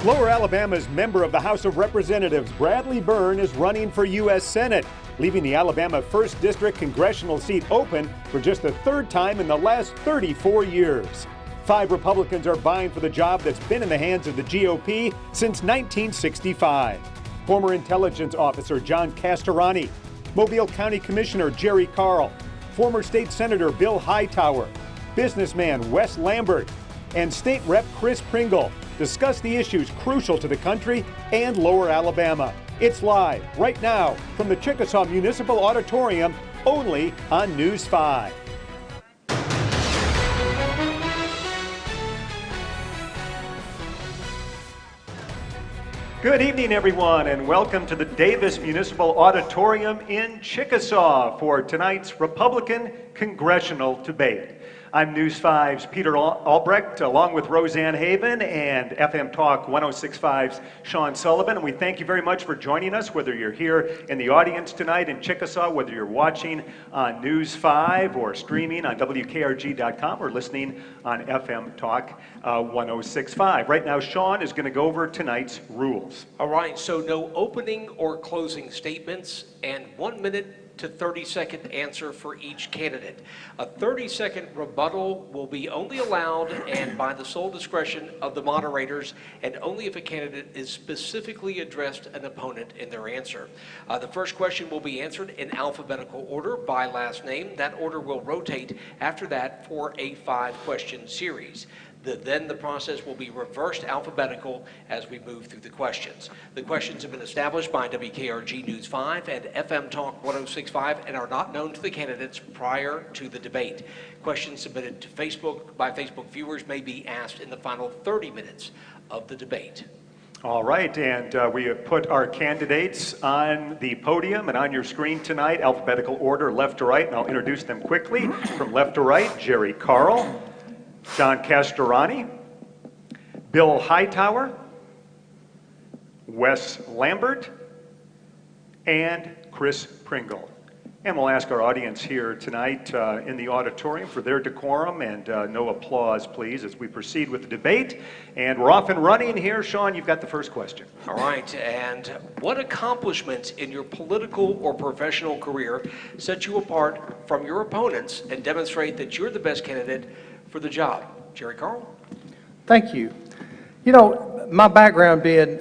Lower Alabama's member of the House of Representatives, Bradley Byrne, is running for U.S. Senate, leaving the Alabama 1st District congressional seat open for just the third time in the last 34 years. 5 Republicans are vying for the job that's been in the hands of the GOP since 1965. Former intelligence officer John Castorani, Mobile County Commissioner Jerry Carl, former state senator Bill Hightower, businessman Wes Lambert, and state rep Chris Pringle discuss the issues crucial to the country and Lower Alabama. It's live right now from the Chickasaw Municipal Auditorium, only on News 5. Good evening, everyone, and welcome to the Davis Municipal Auditorium in Chickasaw for tonight's Republican Congressional debate. I'm News 5's Peter Albrecht, along with Roseanne Haven and FM Talk 106.5's Sean Sullivan, and we thank you very much for joining us, whether you're here in the audience tonight in Chickasaw, whether you're watching on News 5 or streaming on WKRG.com or listening on FM Talk 106.5. Right now, Sean is going to go over tonight's rules. All right, so no opening or closing statements and 1 minute to 30-second answer for each candidate. A 30-second rebuttal will be only allowed and by the sole discretion of the moderators, and only if a candidate is specifically addressed an opponent in their answer. The first question will be answered in alphabetical order by last name. That order will rotate after that for a 5-question series. Then the process will be reversed alphabetical as we move through the questions. The questions have been established by WKRG News 5 and FM Talk 106.5 and are not known to the candidates prior to the debate. Questions submitted to Facebook by Facebook viewers may be asked in the final 30 minutes of the debate. All right, and we have put our candidates on the podium and on your screen tonight, alphabetical order, left to right, and I'll introduce them quickly. From left to right, Jerry Carl, John Castorani, Bill Hightower, Wes Lambert, and Chris Pringle. And we'll ask our audience here tonight in the auditorium for their decorum and no applause, please, as we proceed with the debate. And we're off and running here. Sean, you've got the first question. All right, and what accomplishments in your political or professional career set you apart from your opponents and demonstrate that you're the best candidate for the job? Jerry Carl? Thank you. You know, my background being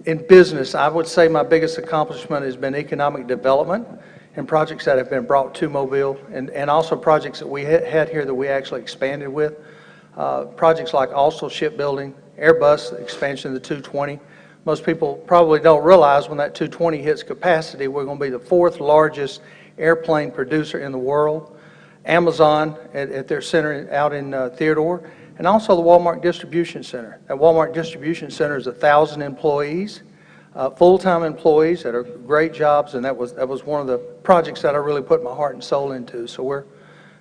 in business, I would say my biggest accomplishment has been economic development and projects that have been brought to Mobile, and also projects that we had here that we actually expanded with. Projects like also shipbuilding, Airbus, expansion of the 220. Most people probably don't realize when that 220 hits capacity, we're going to be the 4th largest airplane producer in the world. Amazon at their center out in Theodore, and also the Walmart Distribution Center. That Walmart Distribution Center is 1,000 employees, full-time employees that are great jobs, and that was one of the projects that I really put my heart and soul into. So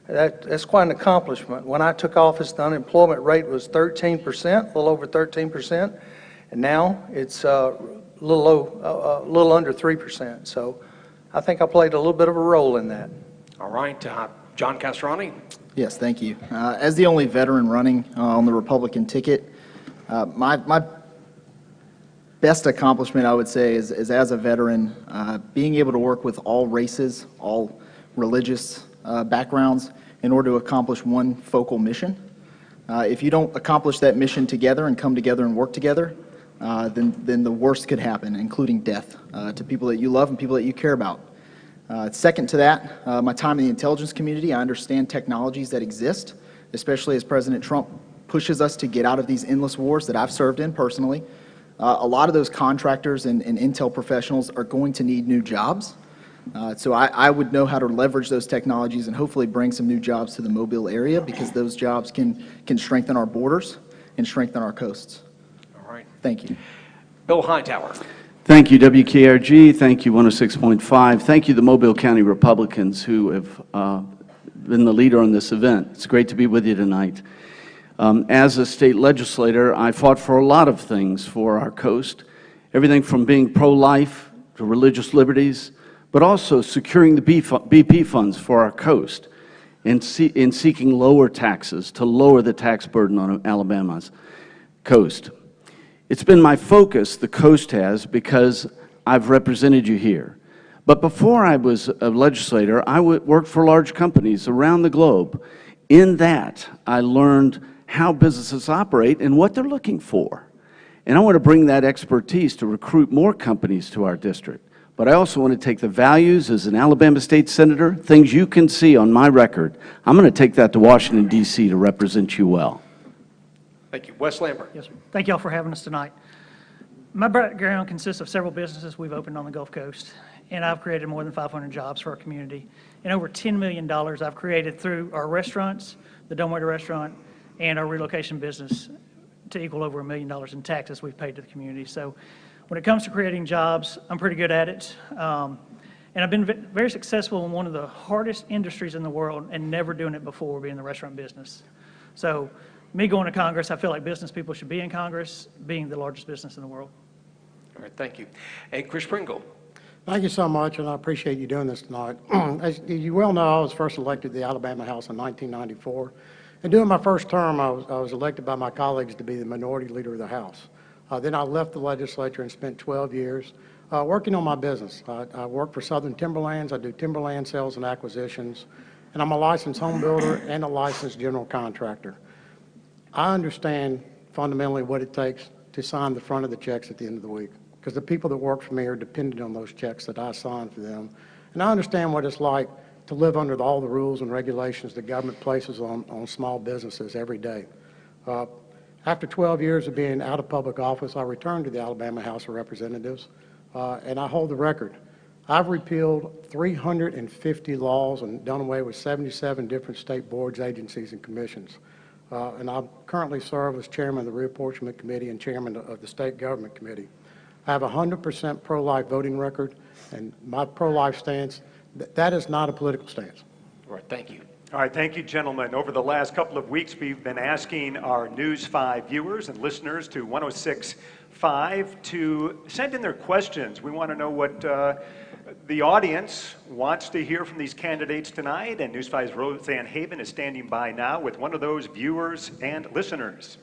that's quite an accomplishment. When I took office, the unemployment rate was 13%, a little over 13%, and now it's a little under 3%. So I think I played a little bit of a role in that. All right, John Castorani? Yes, thank you. As the only veteran running on the Republican ticket, my best accomplishment, I would say, is as a veteran, being able to work with all races, all religious backgrounds in order to accomplish one focal mission. If you don't accomplish that mission together and come together and work together, then the worst could happen, including death to people that you love and people that you care about. Second to that, my time in the intelligence community, I understand technologies that exist, especially as President Trump pushes us to get out of these endless wars that I've served in personally. A lot of those contractors and intel professionals are going to need new jobs. So I would know how to leverage those technologies and hopefully bring some new jobs to the Mobile area, because those jobs can strengthen our borders and strengthen our coasts. All right. Thank you. Bill Hightower? Thank you, WKRG. Thank you, 106.5. Thank you, the Mobile County Republicans, who have been the leader on this event. It's great to be with you tonight. As a state legislator, I fought for a lot of things for our coast, everything from being pro-life to religious liberties, but also securing the BP funds for our coast and in seeking lower taxes to lower the tax burden on Alabama's coast. It's been my focus, the coast has, because I've represented you here. But before I was a legislator, I worked for large companies around the globe. In that, I learned how businesses operate and what they're looking for. And I want to bring that expertise to recruit more companies to our district. But I also want to take the values as an Alabama State Senator, things you can see on my record. I'm going to take that to Washington, D.C. to represent you well. Thank you. Wes Lambert. Yes, sir. Thank you all for having us tonight. My background consists of several businesses we've opened on the Gulf Coast, and I've created more than 500 jobs for our community. And over $10 million I've created through our restaurants, the Dumbwaiter restaurant, and our relocation business to equal over $1 million in taxes we've paid to the community. So when it comes to creating jobs, I'm pretty good at it. And I've been very successful in one of the hardest industries in the world and never doing it before, being the restaurant business. So me going to Congress, I feel like business people should be in Congress, being the largest business in the world. All right, thank you. And Chris Pringle. Thank you so much, and I appreciate you doing this tonight. As you well know, I was first elected to the Alabama House in 1994. And during my first term, I was elected by my colleagues to be the minority leader of the House. Then I left the legislature and spent 12 years working on my business. I work for Southern Timberlands. I do timberland sales and acquisitions. And I'm a licensed home builder and a licensed general contractor. I understand fundamentally what it takes to sign the front of the checks at the end of the week, because the people that work for me are dependent on those checks that I sign for them. And I understand what it's like to live under all the rules and regulations the government places on small businesses every day. After 12 years of being out of public office, I returned to the Alabama House of Representatives, and I hold the record. I've repealed 350 laws and done away with 77 different state boards, agencies, and commissions. And I currently serve as chairman of the Reapportionment Committee and chairman of the State Government Committee. I have a 100% pro-life voting record, and my pro-life stance, that is not a political stance. All right, thank you. All right, thank you, gentlemen. Over the last couple of weeks, we've been asking our News 5 viewers and listeners to 106.5 to send in their questions. We want to know what the audience wants to hear from these candidates tonight, and News 5's Roseanne Haven is standing by now with one of those viewers and listeners.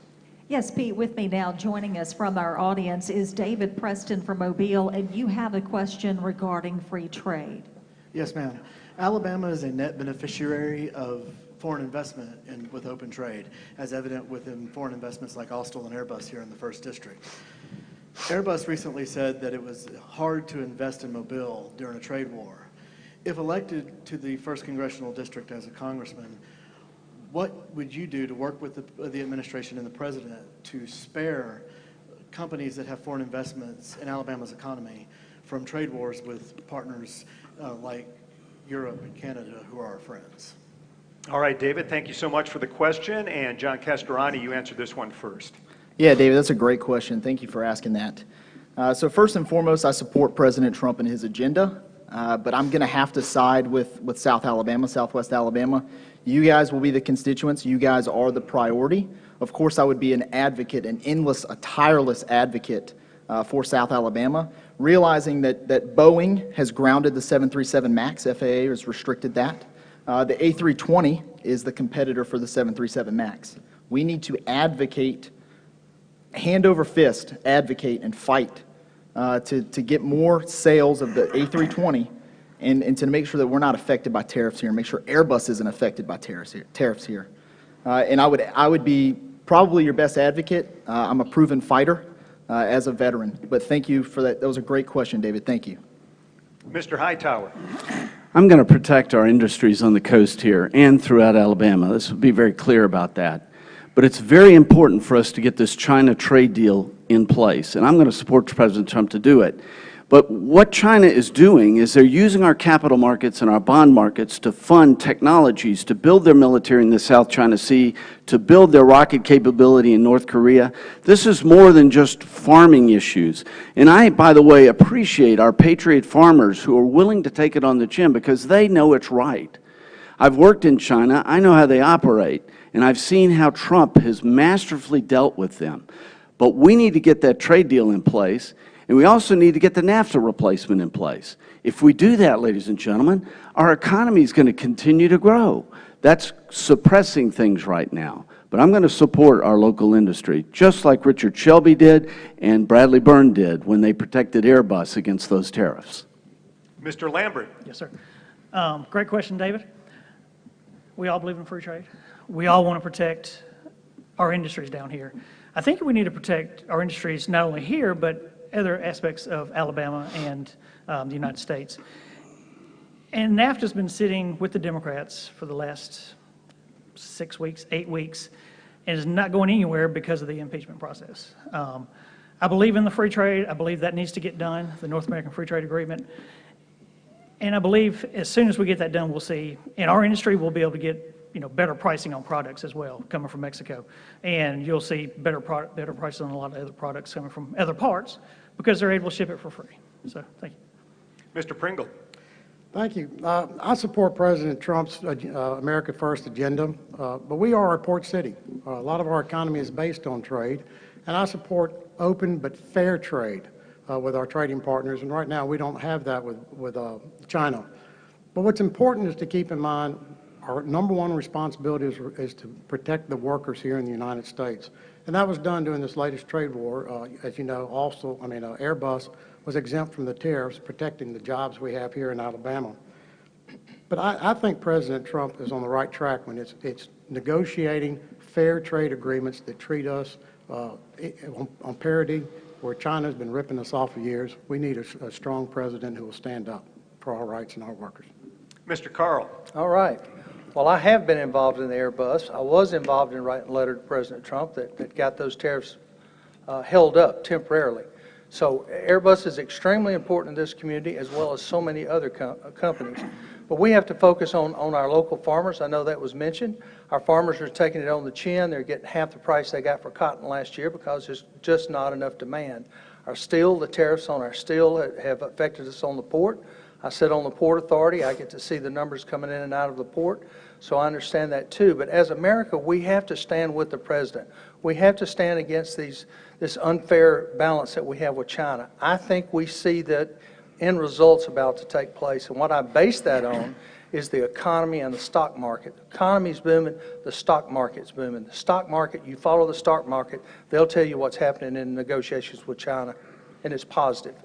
Yes, Pete, with me now, joining us from our audience is David Preston from Mobile, and you have a question regarding free trade. Yes, ma'am. Alabama is a net beneficiary of foreign investment with open trade, as evident within foreign investments like Austal and Airbus here in the 1st District. Airbus recently said that it was hard to invest in Mobile during a trade war. If elected to the 1st Congressional District as a congressman, what would you do to work with the administration and the president to spare companies that have foreign investments in Alabama's economy from trade wars with partners like Europe and Canada, who are our friends? All right, David, thank you so much for the question. And John Castrani, you answer this one first. Yeah, David, that's a great question. Thank you for asking that. So first and foremost, I support President Trump and his agenda, but I'm going to have to side with South Alabama, Southwest Alabama. You guys will be the constituents. You guys are the priority. Of course, I would be an advocate, a tireless advocate for South Alabama, realizing that Boeing has grounded the 737 MAX. FAA has restricted that. The A320 is the competitor for the 737 MAX. We need to advocate, hand over fist, advocate and fight to get more sales of the A320 and to make sure that we're not affected by tariffs here, and make sure Airbus isn't affected by tariffs here. And I would be probably your best advocate. I'm a proven fighter as a veteran. But thank you for that. That was a great question, David. Thank you. Mr. Hightower. I'm going to protect our industries on the coast here and throughout Alabama. Let's be very clear about that. But it's very important for us to get this China trade deal in place, and I'm going to support President Trump to do it. But what China is doing is they're using our capital markets and our bond markets to fund technologies, to build their military in the South China Sea, to build their rocket capability in North Korea. This is more than just farming issues. And I, by the way, appreciate our patriot farmers who are willing to take it on the chin because they know it's right. I've worked in China. I know how they operate, and I've seen how Trump has masterfully dealt with them. But we need to get that trade deal in place. And we also need to get the NAFTA replacement in place. If we do that, ladies and gentlemen, our economy is going to continue to grow. That's suppressing things right now. But I'm going to support our local industry, just like Richard Shelby did and Bradley Byrne did when they protected Airbus against those tariffs. Mr. Lambert. Yes, sir. Great question, David. We all believe in free trade. We all want to protect our industries down here. I think we need to protect our industries not only here, but other aspects of Alabama and the United States. And NAFTA's been sitting with the Democrats for the last 6 weeks, 8 weeks, and is not going anywhere because of the impeachment process. I believe in the free trade. I believe that needs to get done, the North American Free Trade Agreement. And I believe as soon as we get that done, we'll see, in our industry, we'll be able to get better pricing on products as well, coming from Mexico. And you'll see better pricing on a lot of other products coming from other parts because they're able to ship it for free. So, thank you. Mr. Pringle. Thank you. I support President Trump's America First agenda, but we are a port city. A lot of our economy is based on trade, and I support open but fair trade with our trading partners, and right now we don't have that with China. But what's important is to keep in mind our number one responsibility is to protect the workers here in the United States. And that was done during this latest trade war. As you know, Airbus was exempt from the tariffs, protecting the jobs we have here in Alabama. But I think President Trump is on the right track when it's negotiating fair trade agreements that treat us on parity, where China's been ripping us off for years. We need a strong president who will stand up for our rights and our workers. Mr. Carl. All right. Well, I have been involved in the Airbus. I was involved in writing a letter to President Trump that got those tariffs held up temporarily. So Airbus is extremely important in this community as well as so many other companies. But we have to focus on our local farmers. I know that was mentioned. Our farmers are taking it on the chin. They're getting half the price they got for cotton last year because there's just not enough demand. Our steel, the tariffs on our steel have affected us on the port. I sit on the Port Authority. I get to see the numbers coming in and out of the port, so I understand that too. But as America, we have to stand with the president. We have to stand against this unfair balance that we have with China. I think we see that end results about to take place, and what I base that on is the economy and the stock market. The economy's booming, the stock market's booming. The stock market, you follow the stock market, they'll tell you what's happening in negotiations with China, and it's positive.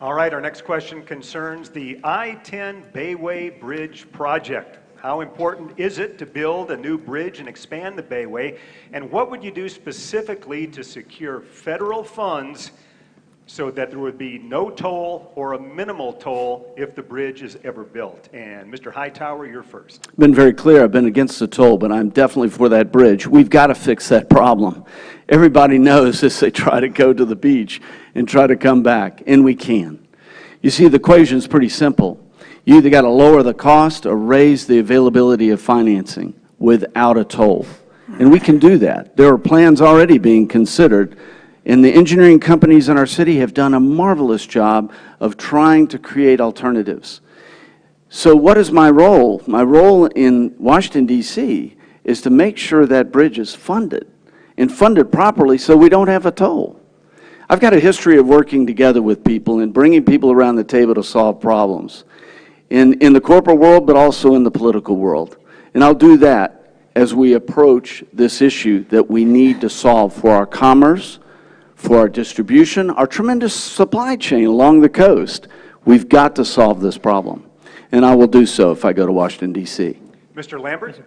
All right, our next question concerns the I-10 Bayway Bridge project. How important is it to build a new bridge and expand the Bayway? And what would you do specifically to secure federal funds so that there would be no toll or a minimal toll if the bridge is ever built? And Mr. Hightower, you're first. I've been very clear. I've been against the toll, but I'm definitely for that bridge. We've got to fix that problem. Everybody knows as they try to go to the beach and try to come back, and we can. You see, the equation is pretty simple. You either got to lower the cost or raise the availability of financing without a toll. And we can do that. There are plans already being considered, and the engineering companies in our city have done a marvelous job of trying to create alternatives. So what is my role? My role in Washington, D.C. is to make sure that bridge is funded, and funded properly so we don't have a toll. I've got a history of working together with people and bringing people around the table to solve problems in the corporate world, but also in the political world. And I'll do that as we approach this issue that we need to solve for our commerce, for our distribution, our tremendous supply chain along the coast. We've got to solve this problem. And I will do so if I go to Washington, D.C. Mr. Lambert?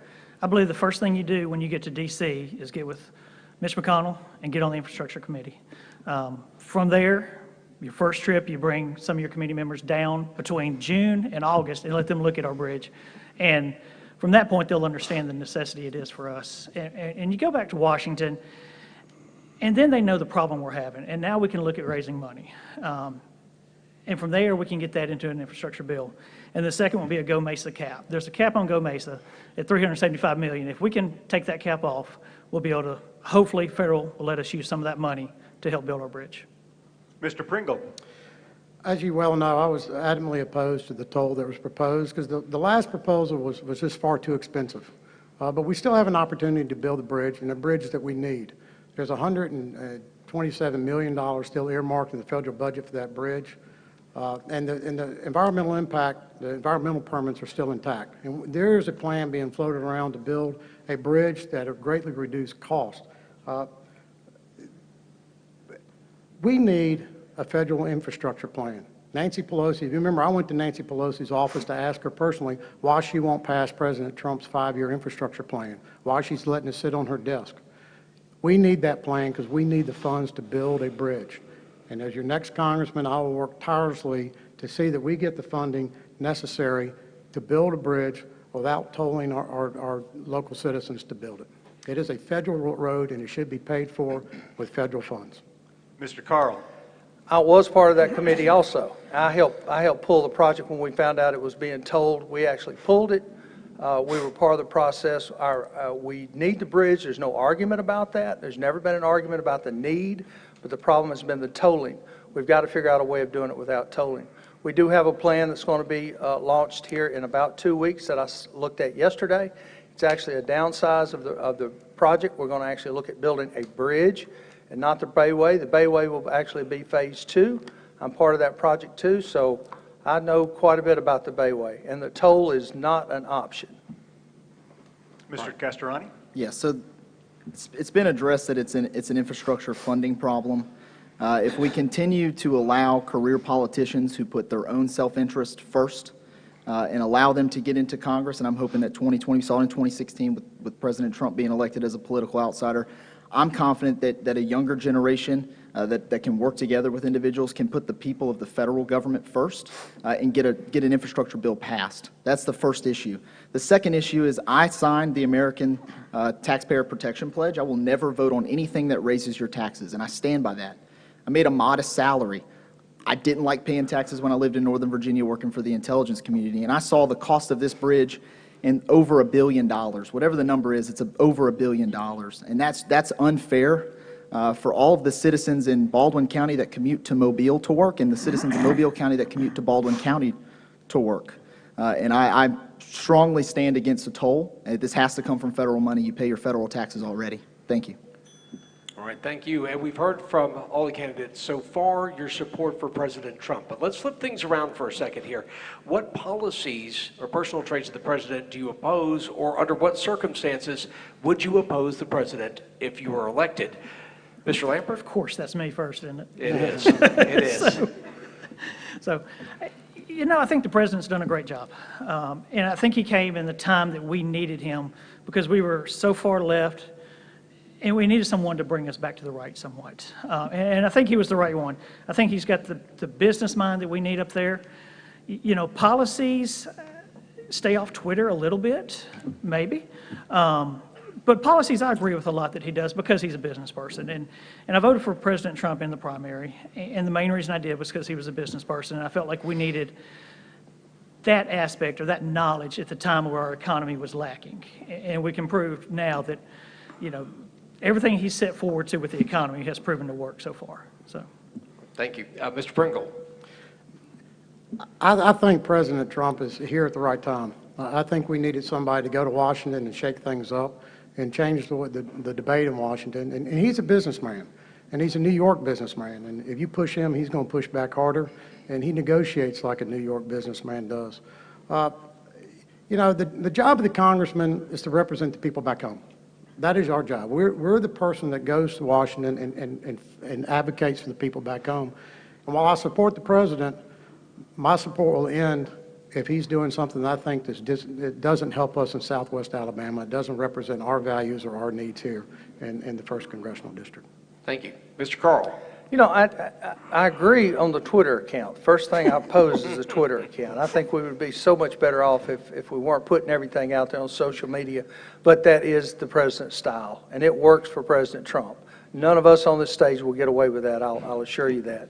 I believe the first thing you do when you get to D.C. is get with Mitch McConnell and get on the Infrastructure Committee. From there, your first trip, you bring some of your committee members down between June and August and let them look at our bridge. And from that point, they'll understand the necessity it is for us. And you go back to Washington, and then they know the problem we're having. And now we can look at raising money. And from there, we can get that into an infrastructure bill. And the second will be a Go Mesa cap. There's a cap on Go Mesa at $375 million. If we can take that cap off, we'll be able to, hopefully, federal will let us use some of that money to help build our bridge. Mr. Pringle? As you well know, I was adamantly opposed to the toll that was proposed because the last proposal was just far too expensive. But we still have an opportunity to build a bridge, and a bridge that we need. There's $127 million still earmarked in the federal budget for that bridge. And the environmental impact, the environmental permits are still intact. And there is a plan being floated around to build a bridge that will greatly reduce cost. We need a federal infrastructure plan. Nancy Pelosi, if you remember, I went to Nancy Pelosi's office to ask her personally why she won't pass President Trump's 5-year infrastructure plan, why she's letting it sit on her desk. We need that plan because we need the funds to build a bridge. And as your next congressman, I will work tirelessly to see that we get the funding necessary to build a bridge without tolling our local citizens to build it. It is a federal road and it should be paid for with federal funds. Mr. Carl. I was part of that committee also. I helped pull the project when we found out it was being tolled. We actually pulled it. We were part of the process. We need the bridge. There's no argument about that. There's never been an argument about the need, but the problem has been the tolling. We've got to figure out a way of doing it without tolling. We do have a plan that's going to be launched here in about 2 weeks that I looked at yesterday. It's actually a downsize of the project. We're going to actually look at building a bridge and not the Bayway. The Bayway will actually be phase 2. I'm part of that project too, so I know quite a bit about the Bayway, and the toll is not an option. Mr. Castellani? Yeah, so it's been addressed that it's an infrastructure funding problem. If we continue to allow career politicians who put their own self-interest first and allow them to get into Congress, and I'm hoping that 2020, we saw it in 2016 with President Trump being elected as a political outsider, I'm confident that a younger generation that can work together with individuals can put the people of the federal government first and get an infrastructure bill passed. That's the first issue. The second issue is I signed the American Taxpayer Protection Pledge. I will never vote on anything that raises your taxes, and I stand by that. I made a modest salary. I didn't like paying taxes when I lived in Northern Virginia working for the intelligence community, and I saw the cost of this bridge in over $1 billion. Whatever the number is, it's over $1 billion. And that's unfair for all of the citizens in Baldwin County that commute to Mobile to work and the citizens in Mobile County that commute to Baldwin County to work. And I strongly stand against a toll. This has to come from federal money. You pay your federal taxes already. Thank you. All right, thank you. And we've heard from all the candidates so far your support for President Trump. But let's flip things around for a second here. What policies or personal traits of the president do you oppose, or under what circumstances would you oppose the president if you were elected? Mr. Lampert? Of course, that's me first, isn't it? It is. It is. So, you know, I think the president's done a great job. And I think he came in the time that we needed him because we were so far left. And we needed someone to bring us back to the right somewhat. And I think he was the right one. I think he's got the business mind that we need up there. You know, policies, stay off Twitter a little bit, maybe. But policies, I agree with a lot that he does because he's a business person. And I voted for President Trump in the primary. And the main reason I did was because he was a business person. And I felt like we needed that aspect or that knowledge at the time where our economy was lacking. And we can prove now that, you know, everything he set forward to with the economy has proven to work so far. So, thank you. Mr. Pringle. I think President Trump is here at the right time. I think we needed somebody to go to Washington and shake things up and change the debate in Washington. And he's a businessman, and he's a New York businessman. And if you push him, he's going to push back harder, and he negotiates like a New York businessman does. You know, the job of the congressman is to represent the people back home. That is our job. We're the person that goes to Washington and advocates for the people back home. And while I support the president, my support will end if he's doing something that I think that doesn't help us in Southwest Alabama. It doesn't represent our values or our needs here in the 1st Congressional District. Thank you. Mr. Carl. You know, I agree on the Twitter account. First thing I oppose is the Twitter account. I think we would be so much better off if we weren't putting everything out there on social media. But that is the president's style, and it works for President Trump. None of us on this stage will get away with that, I'll assure you that.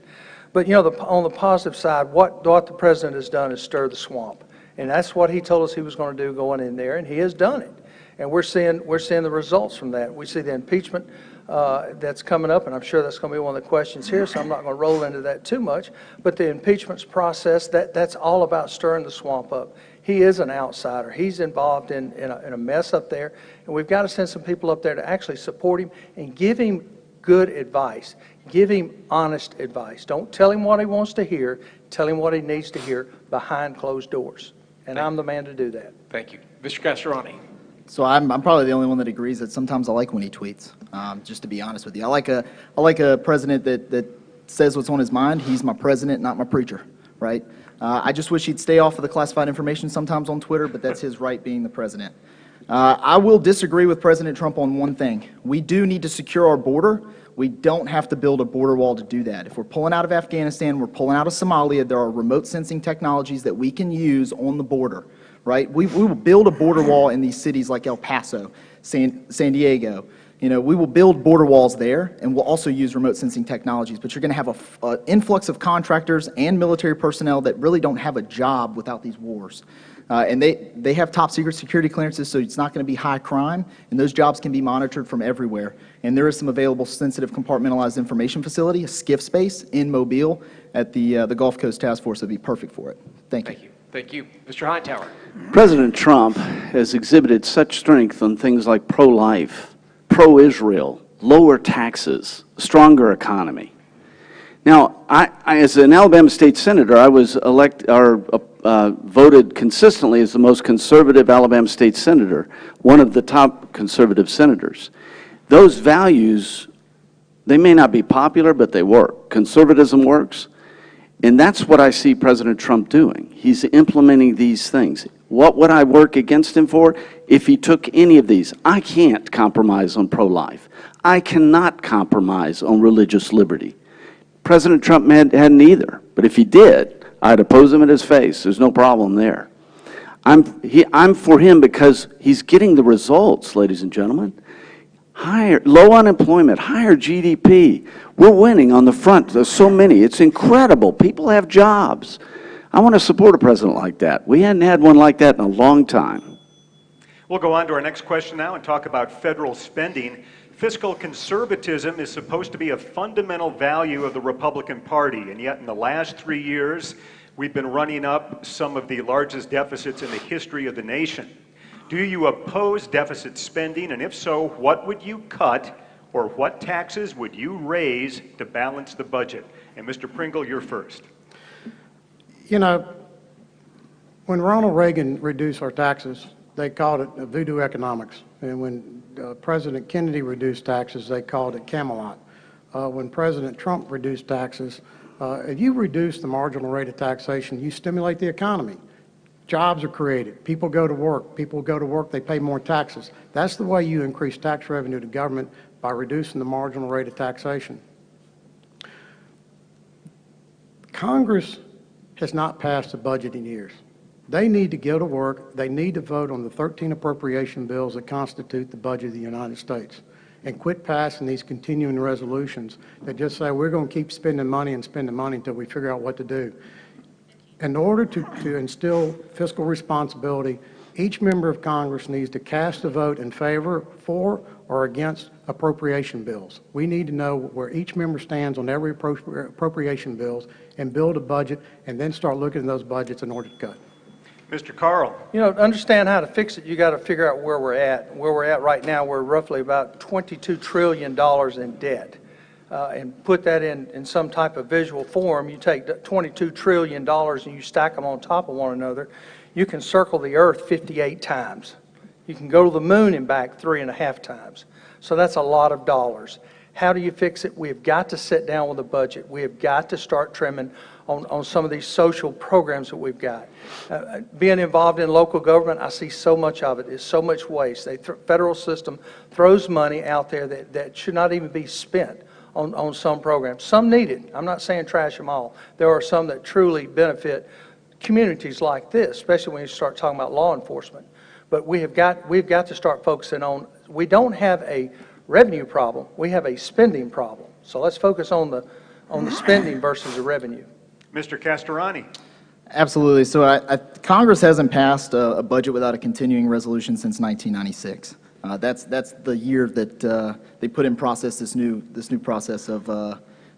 But, you know, on the positive side, what the president has done is stir the swamp. And that's what he told us he was going to do going in there, and he has done it. And we're seeing the results from that. We see the impeachment that's coming up, and I'm sure that's going to be one of the questions here, so I'm not going to roll into that too much. But the impeachment process, that's all about stirring the swamp up. He is an outsider. He's involved in a mess up there, and we've got to send some people up there to actually support him and give him good advice. Give him honest advice. Don't tell him what he wants to hear. Tell him what he needs to hear behind closed doors. And I'm the man to do that. Thank you. Mr. Castorani. So I'm probably the only one that agrees that sometimes I like when he tweets, just to be honest with you. I like a president that says what's on his mind. He's my president, not my preacher, right? I just wish he'd stay off of the classified information sometimes on Twitter, but that's his right being the president. I will disagree with President Trump on one thing. We do need to secure our border. We don't have to build a border wall to do that. If we're pulling out of Afghanistan, we're pulling out of Somalia, there are remote sensing technologies that we can use on the border, right? We will build a border wall in these cities like El Paso, San Diego. You know, we will build border walls there, and we'll also use remote sensing technologies. But you're going to have an influx of contractors and military personnel that really don't have a job without these wars. And they have top secret security clearances, so it's not going to be high crime, and those jobs can be monitored from everywhere. And there is some available sensitive compartmentalized information facility, a SCIF space in Mobile at the Gulf Coast Task Force that would be perfect for it. Thank you. Thank you. Thank you. Mr. Hightower. President Trump has exhibited such strength on things like pro-life, pro-Israel, lower taxes, stronger economy. Now, I as an Alabama state senator, I was voted consistently as the most conservative Alabama state senator, one of the top conservative senators. Those values, they may not be popular, but they work. Conservatism works, and that's what I see President Trump doing. He's implementing these things. What would I work against him for? If he took any of these. I can't compromise on pro-life. I cannot compromise on religious liberty. President Trump hadn't either, but if he did, I'd oppose him in his face. There's no problem there. I'm for him because he's getting the results, ladies and gentlemen. Low unemployment, higher GDP. We're winning on the front. There's so many. It's incredible. People have jobs. I want to support a president like that. We hadn't had one like that in a long time. We'll go on to our next question now and talk about federal spending. Fiscal conservatism is supposed to be a fundamental value of the Republican Party, and yet in the last 3 years, we've been running up some of the largest deficits in the history of the nation. Do you oppose deficit spending, and if so, what would you cut or what taxes would you raise to balance the budget? And Mr. Pringle, you're first. You know, when Ronald Reagan reduced our taxes, they called it voodoo economics. And when President Kennedy reduced taxes, they called it Camelot. When President Trump reduced taxes, if you reduce the marginal rate of taxation, you stimulate the economy. Jobs are created. People go to work. People go to work, they pay more taxes. That's the way you increase tax revenue to government, by reducing the marginal rate of taxation. Congress has not passed a budget in years. They need to go to work. They need to vote on the 13 appropriation bills that constitute the budget of the United States, and quit passing these continuing resolutions that just say we're going to keep spending money until we figure out what to do. In order to instill fiscal responsibility, each member of Congress needs to cast a vote in favor, for, or against appropriation bills. We need to know where each member stands on every appropriation bills and build a budget, and then start looking at those budgets in order to cut. Mr. Carl. You know, to understand how to fix it, you got to figure out where we're at. Where we're at right now, we're roughly about $22 trillion in debt. And put that in some type of visual form. You take $22 trillion and you stack them on top of one another. You can circle the earth 58 times. You can go to the moon and back 3.5 times. So that's a lot of dollars. How do you fix it? We've got to sit down with a budget. We have got to start trimming on some of these social programs that we've got. Being involved in local government, I see so much of it. It's so much waste. The federal system throws money out there that should not even be spent on some programs. Some need it. I'm not saying trash them all. There are some that truly benefit communities like this, especially when you start talking about law enforcement. But we've got to start focusing on, we don't have a revenue problem, we have a spending problem. So let's focus on the spending versus the revenue. Mr. Castorani. Absolutely. So Congress hasn't passed a budget without a continuing resolution since 1996. That's the year that they put in process this new process of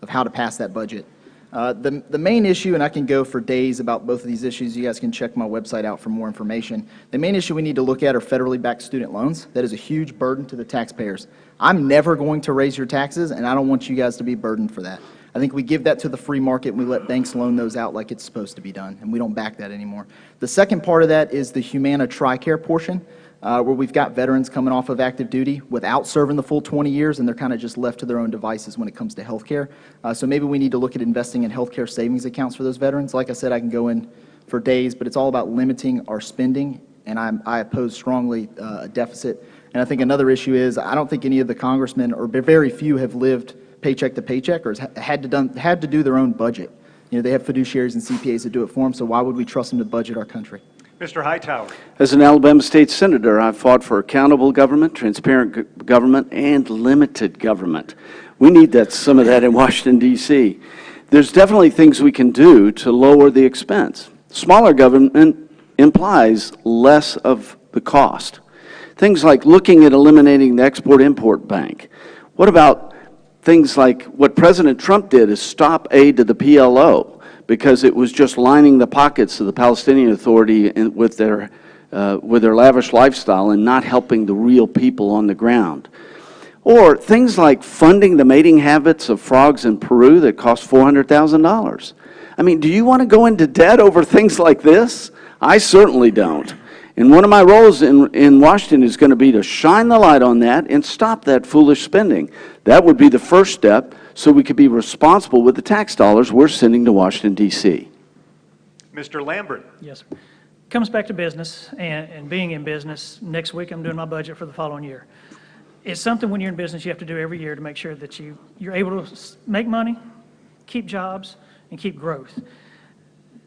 how to pass that budget. The main issue, and I can go for days about both of these issues, you guys can check my website out for more information. The main issue we need to look at are federally backed student loans. That is a huge burden to the taxpayers. I'm never going to raise your taxes, and I don't want you guys to be burdened for that. I think we give that to the free market and we let banks loan those out like it's supposed to be done, and we don't back that anymore. The second part of that is the Humana TRICARE portion, where we've got veterans coming off of active duty without serving the full 20 years, and they're kind of just left to their own devices when it comes to health care. So maybe we need to look at investing in health care savings accounts for those veterans. Like I said, I can go in for days, but it's all about limiting our spending, and I oppose strongly a deficit. And I think another issue is I don't think any of the congressmen, or very few, have lived paycheck to paycheck or had to do their own budget. You know, they have fiduciaries and CPAs that do it for them, so why would we trust them to budget our country? Mr. Hightower. As an Alabama State Senator, I've fought for accountable government, transparent government, and limited government. We need some of that in Washington, D.C. There's definitely things we can do to lower the expense. Smaller government implies less of the cost. Things like looking at eliminating the Export-Import Bank. What about things like what President Trump did is stop aid to the PLO because it was just lining the pockets of the Palestinian Authority with their lavish lifestyle and not helping the real people on the ground. Or things like funding the mating habits of frogs in Peru that cost $400,000. I mean, do you want to go into debt over things like this? I certainly don't. And one of my roles in Washington is going to be to shine the light on that and stop that foolish spending. That would be the first step so we could be responsible with the tax dollars we're sending to Washington, D.C. Mr. Lambert. Yes, sir. Comes back to business and being in business. Next week, I'm doing my budget for the following year. It's something when you're in business you have to do every year to make sure that you're able to make money, keep jobs, and keep growth.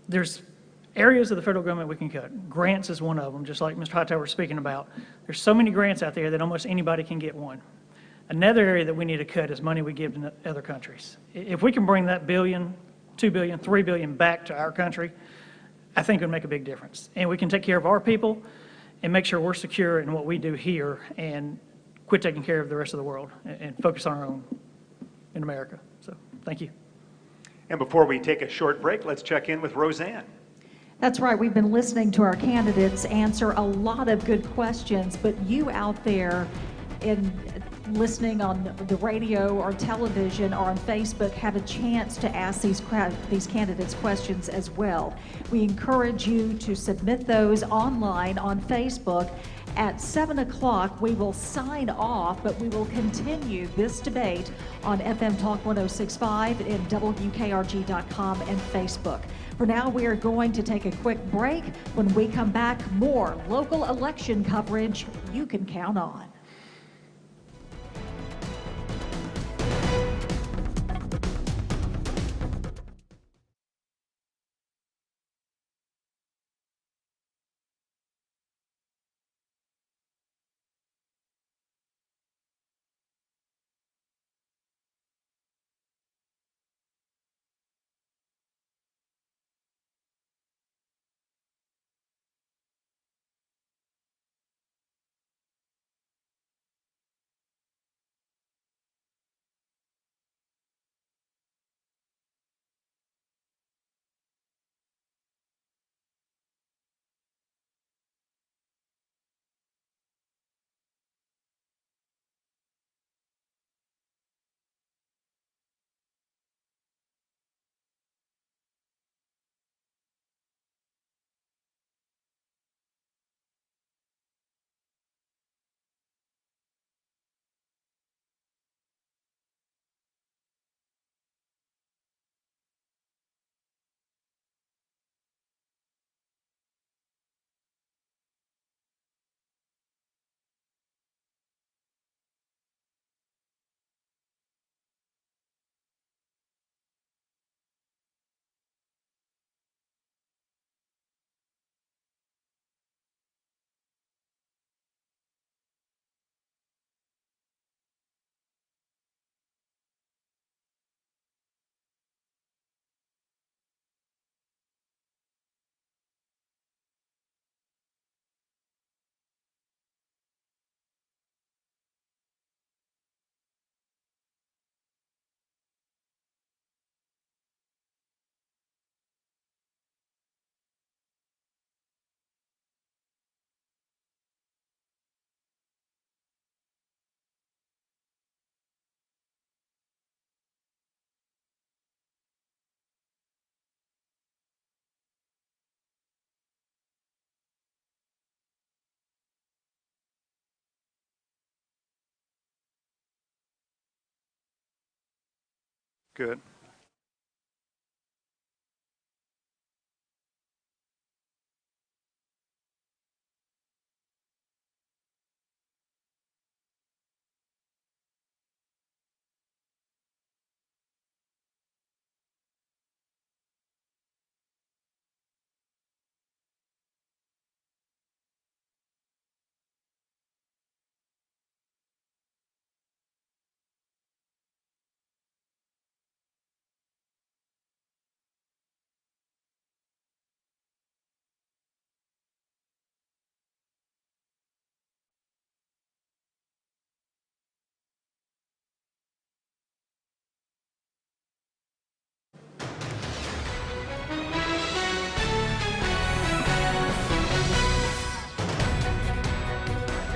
There's areas of the federal government we can cut. Grants is one of them, just like Mr. Hightower was speaking about. There's so many grants out there that almost anybody can get one. Another area that we need to cut is money we give to other countries. If we can bring that $1 billion, $2 billion, $3 billion back to our country, I think it would make a big difference. And we can take care of our people and make sure we're secure in what we do here and quit taking care of the rest of the world and focus on our own in America. So, thank you. And before we take a short break, let's check in with Roseanne. That's right. We've been listening to our candidates answer a lot of good questions, but you out there in listening on the radio or television or on Facebook have a chance to ask these candidates questions as well. We encourage you to submit those online on Facebook. At 7 o'clock, we will sign off, but we will continue this debate on FM Talk 106.5 and WKRG.com and Facebook. For now, we are going to take a quick break. When we come back, more local election coverage you can count on. Good.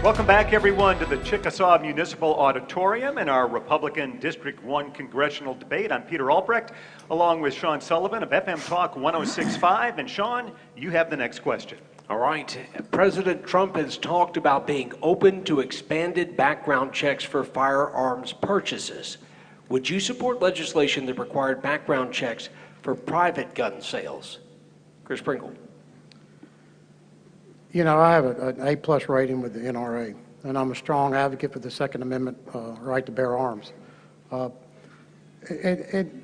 Welcome back, everyone, to the Chickasaw Municipal Auditorium and our Republican District 1 congressional debate. I'm Peter Albrecht, along with Sean Sullivan of FM Talk 106.5. And Sean, you have the next question. All right. President Trump has talked about being open to expanded background checks for firearms purchases. Would you support legislation that required background checks for private gun sales? Chris Pringle. You know, I have an A+ rating with the NRA, and I'm a strong advocate for the Second Amendment right to bear arms. The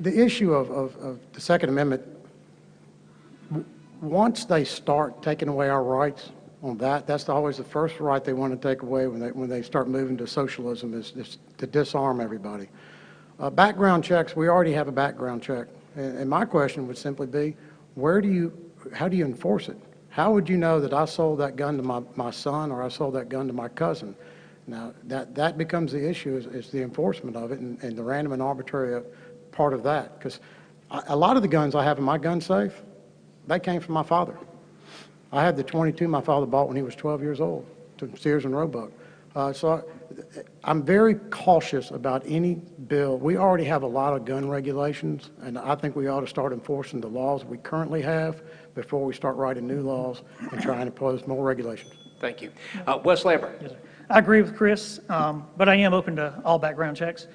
issue of the Second Amendment, once they start taking away our rights on that, that's always the first right they want to take away when they start moving to socialism, is to disarm everybody. Background checks, we already have a background check. And my question would simply be, how do you enforce it? How would you know that I sold that gun to my son or I sold that gun to my cousin? Now, that becomes the issue, is the enforcement of it and the random and arbitrary part of that. Because a lot of the guns I have in my gun safe, they came from my father. I had the .22 my father bought when he was 12 years old, to Sears and Roebuck. So I'm very cautious about any bill. We already have a lot of gun regulations, and I think we ought to start enforcing the laws we currently have before we start writing new laws and trying to impose more regulations. Thank you. Wes Lambert. Yes, sir. I agree with Chris, but I am open to all background checks.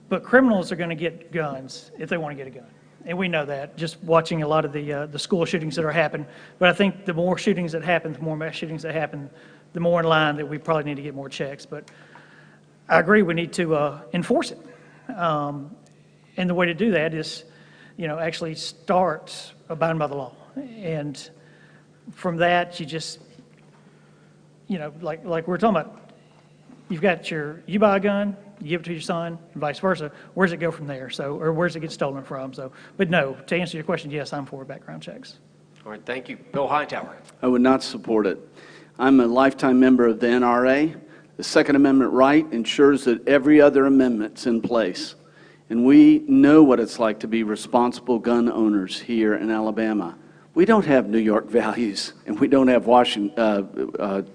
But criminals are going to get guns if they want to get a gun. And we know that, just watching a lot of the school shootings that are happening. But I think the more shootings that happen, the more mass shootings that happen, the more in line that we probably need to get more checks. But I agree we need to enforce it. And the way to do that is, actually start abiding by the law. And from that, you just, like we're talking about, you buy a gun, you give it to your son, and vice versa. Where does it go from there? Or where does it get stolen from? But no, to answer your question, yes, I'm for background checks. All right, thank you. Bill Hightower. I would not support it. I'm a lifetime member of the NRA. The Second Amendment right ensures that every other amendment's in place. And we know what it's like to be responsible gun owners here in Alabama. We don't have New York values, and we don't have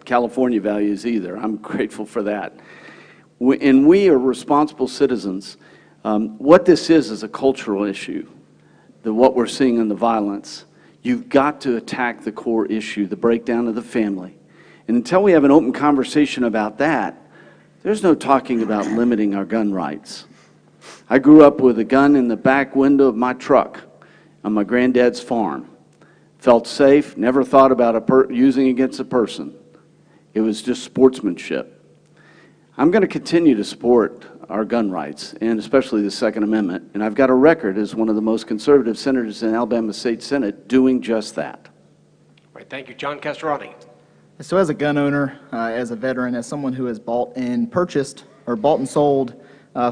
California values either. I'm grateful for that. And we are responsible citizens. What this is a cultural issue, what we're seeing in the violence. You've got to attack the core issue, the breakdown of the family. And until we have an open conversation about that, there's no talking about limiting our gun rights. I grew up with a gun in the back window of my truck on my granddad's farm. Felt safe, never thought about using against a person. It was just sportsmanship. I'm going to continue to support our gun rights, and especially the Second Amendment. And I've got a record as one of the most conservative senators in Alabama State Senate doing just that. All right, thank you. John Castorani. So as a gun owner, as a veteran, as someone who has bought and sold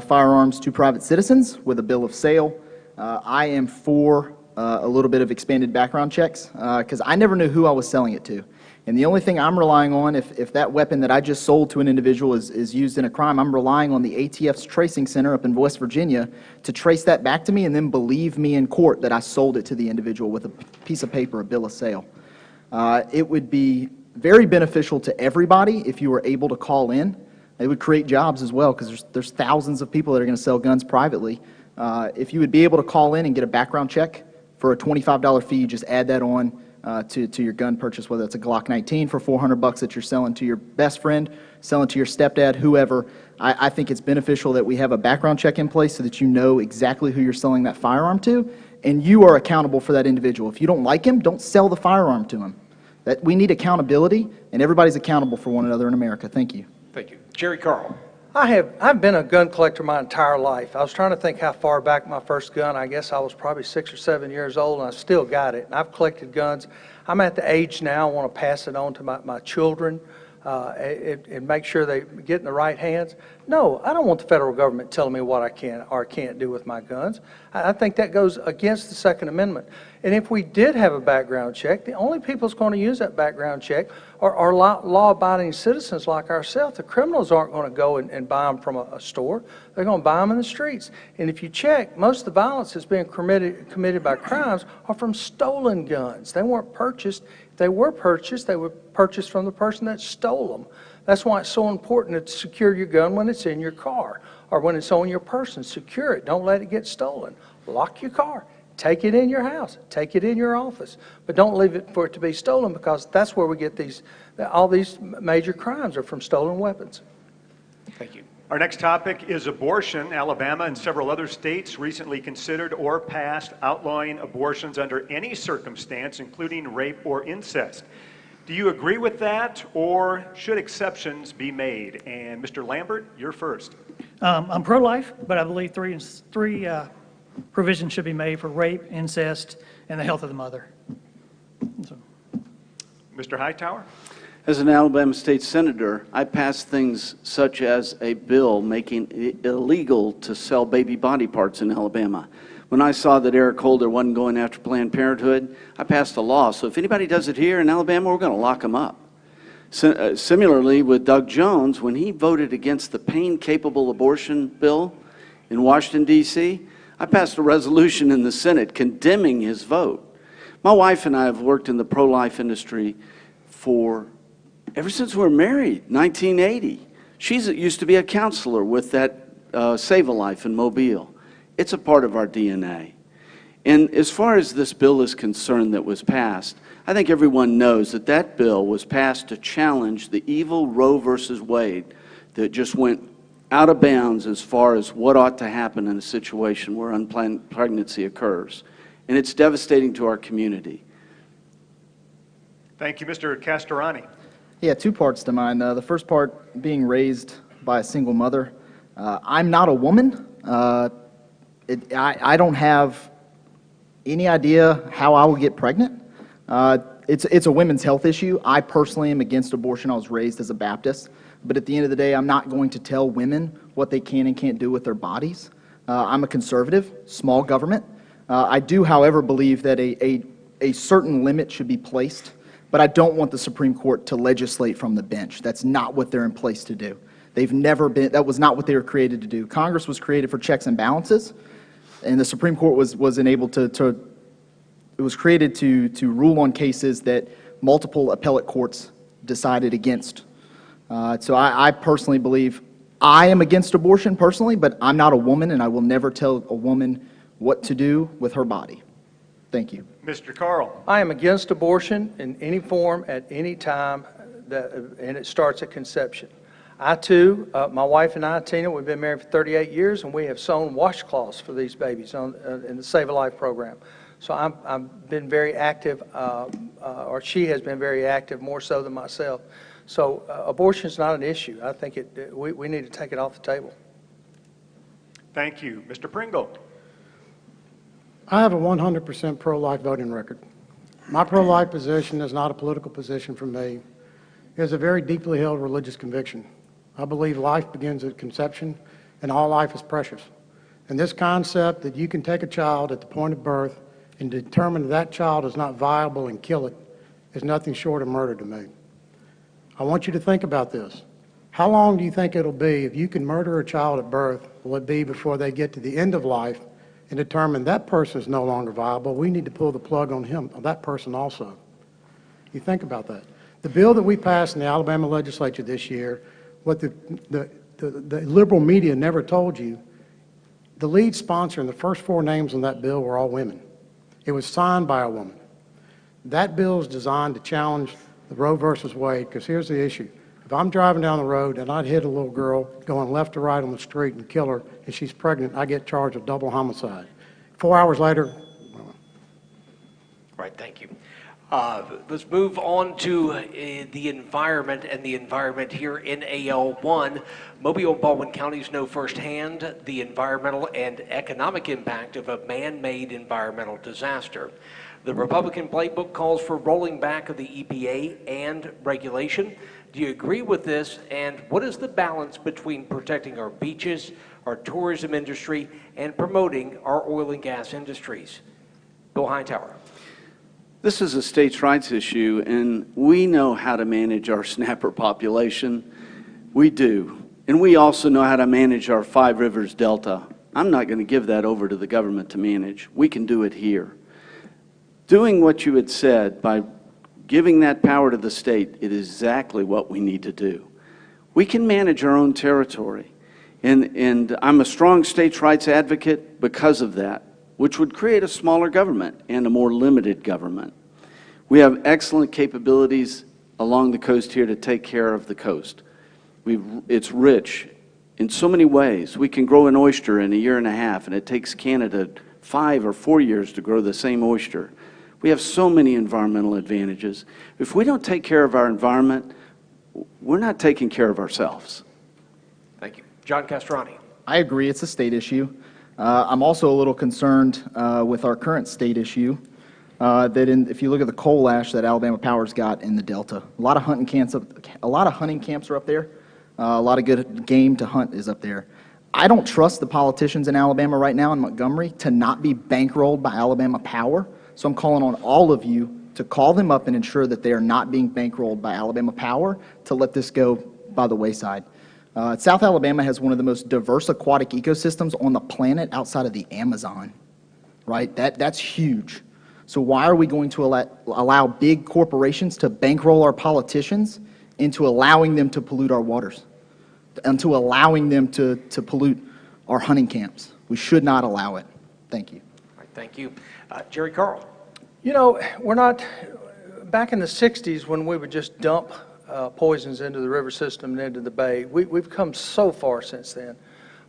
firearms to private citizens with a bill of sale, I am for a little bit of expanded background checks because I never knew who I was selling it to. And the only thing I'm relying on, if that weapon that I just sold to an individual is used in a crime, I'm relying on the ATF's tracing center up in West Virginia to trace that back to me and then believe me in court that I sold it to the individual with a piece of paper, a bill of sale. It would be very beneficial to everybody if you were able to call in. It would create jobs as well because there's thousands of people that are going to sell guns privately. If you would be able to call in and get a background check for a $25 fee, you just add that on. to your gun purchase, whether it's a Glock 19 for $400 that you're selling to your best friend, selling to your stepdad, whoever. I think it's beneficial that we have a background check in place so that you know exactly who you're selling that firearm to, and you are accountable for that individual. If you don't like him, don't sell the firearm to him. We need accountability, and everybody's accountable for one another in America. Thank you. Thank you. Jerry Carl. I've been a gun collector my entire life. I was trying to think how far back my first gun. I guess I was probably 6 or 7 years old, and I still got it. And I've collected guns. I'm at the age now I want to pass it on to my children and make sure they get in the right hands. No, I don't want the federal government telling me what I can or can't do with my guns. I think that goes against the Second Amendment. And if we did have a background check, the only people that's going to use that background check are law-abiding citizens like ourselves. The criminals aren't going to go and buy them from a store. They're going to buy them in the streets. And if you check, most of the violence that's being committed by crimes are from stolen guns. They weren't purchased. If they were purchased from the person that stole them. That's why it's so important to secure your gun when it's in your car or when it's on your person. Secure it. Don't let it get stolen. Lock your car. Take it in your house. Take it in your office. But don't leave it for it to be stolen, because that's where we get all these major crimes are from stolen weapons. Thank you. Our next topic is abortion. Alabama and several other states recently considered or passed outlawing abortions under any circumstance, including rape or incest. Do you agree with that, or should exceptions be made? And Mr. Lambert, you're first. I'm pro-life, but I believe three provisions should be made for rape, incest, and the health of the mother. So. Mr. Hightower? As an Alabama state senator, I passed things such as a bill making it illegal to sell baby body parts in Alabama. When I saw that Eric Holder wasn't going after Planned Parenthood, I passed a law. So if anybody does it here in Alabama, we're going to lock them up. Similarly, with Doug Jones, when he voted against the pain-capable abortion bill in Washington, D.C., I passed a resolution in the Senate condemning his vote. My wife and I have worked in the pro-life industry ever since we were married, 1980. She used to be a counselor with that Save a Life in Mobile. It's a part of our DNA. And as far as this bill is concerned that was passed, I think everyone knows that that bill was passed to challenge the evil Roe versus Wade that just went out of bounds as far as what ought to happen in a situation where unplanned pregnancy occurs. And it's devastating to our community. Thank you, Mr. Castorani. Yeah, two parts to mine. The first part, being raised by a single mother. I'm not a woman. I don't have any idea how I will get pregnant. It's a women's health issue. I personally am against abortion. I was raised as a Baptist. But at the end of the day, I'm not going to tell women what they can and can't do with their bodies. I'm a conservative, small government. I do, however, believe that a certain limit should be placed, but I don't want the Supreme Court to legislate from the bench. That's not what they're in place to do. That was not what they were created to do. Congress was created for checks and balances, and the Supreme Court was enabled it was created to rule on cases that multiple appellate courts decided against. So I personally believe I am against abortion personally, but I'm not a woman, and I will never tell a woman what to do with her body. Thank you. Mr. Carl. I am against abortion in any form at any time, and it starts at conception. I too, my wife and I, Tina, we've been married for 38 years, and we have sewn washcloths for these babies in the Save a Life program. So I've been very active, or she has been very active, more so than myself. So abortion is not an issue. I think we need to take it off the table. Thank you. Mr. Pringle. I have a 100% pro-life voting record. My pro-life position is not a political position for me. It is a very deeply held religious conviction. I believe life begins at conception, and all life is precious. And this concept that you can take a child at the point of birth and determine that child is not viable and kill it is nothing short of murder to me. I want you to think about this. How long do you think it'll be if you can murder a child at birth? Will it be before they get to the end of life and determine that person is no longer viable? We need to pull the plug on that person also. You think about that. The bill that we passed in the Alabama legislature this year, what the liberal media never told you, the lead sponsor and the first four names on that bill were all women. It was signed by a woman. That bill is designed to challenge the Roe versus Wade, because here's the issue. If I'm driving down the road and I'd hit a little girl going left to right on the street and kill her, and she's pregnant, I get charged with double homicide. 4 hours later. Right, thank you. Let's move on to the environment and the environment here in AL1. Mobile and Baldwin counties know firsthand the environmental and economic impact of a man-made environmental disaster. The Republican playbook calls for rolling back of the EPA and regulation. Do you agree with this? And what is the balance between protecting our beaches, our tourism industry, and promoting our oil and gas industries? Bill Hightower. This is a states' rights issue, and we know how to manage our snapper population. We do. And we also know how to manage our Five Rivers Delta. I'm not going to give that over to the government to manage. We can do it here. Doing what you had said, by giving that power to the state, it is exactly what we need to do. We can manage our own territory. And I'm a strong states' rights advocate because of that, which would create a smaller government and a more limited government. We have excellent capabilities along the coast here to take care of the coast. It's rich in so many ways. We can grow an oyster in a year and a half, and it takes Canada 5 or 4 years to grow the same oyster. We have so many environmental advantages. If we don't take care of our environment, we're not taking care of ourselves. Thank you. John Castrani. I agree, it's a state issue. I'm also a little concerned with our current state issue that if you look at the coal ash that Alabama Power's got in the Delta, a lot of hunting camps are up there. A lot of good game to hunt is up there. I don't trust the politicians in Alabama right now in Montgomery to not be bankrolled by Alabama Power. So I'm calling on all of you to call them up and ensure that they are not being bankrolled by Alabama Power to let this go by the wayside. South Alabama has one of the most diverse aquatic ecosystems on the planet outside of the Amazon, right? That's huge. So why are we going to allow big corporations to bankroll our politicians into allowing them to pollute our waters, into allowing them to pollute our hunting camps? We should not allow it. Thank you. All right, thank you. Jerry Carl. You know, we're not, back in the 60s when we would just dump poisons into the river system and into the bay, we've come so far since then.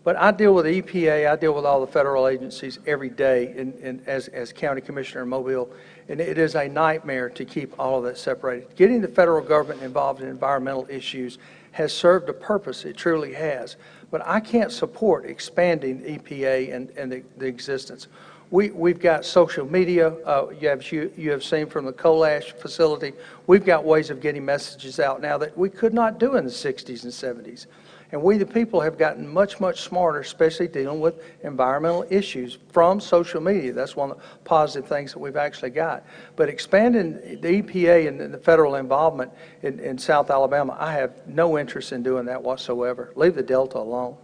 But I deal with the EPA, I deal with all the federal agencies every day as county commissioner in Mobile, and it is a nightmare to keep all of that separated. Getting the federal government involved in environmental issues has served a purpose, it truly has. But I can't support expanding EPA and the existence. We've got social media, you have seen from the coal ash facility, we've got ways of getting messages out now that we could not do in the 60s and 70s. And we the people have gotten much, much smarter, especially dealing with environmental issues from social media. That's one of the positive things that we've actually got. But expanding the EPA and the federal involvement in South Alabama, I have no interest in doing that whatsoever. Leave the Delta alone.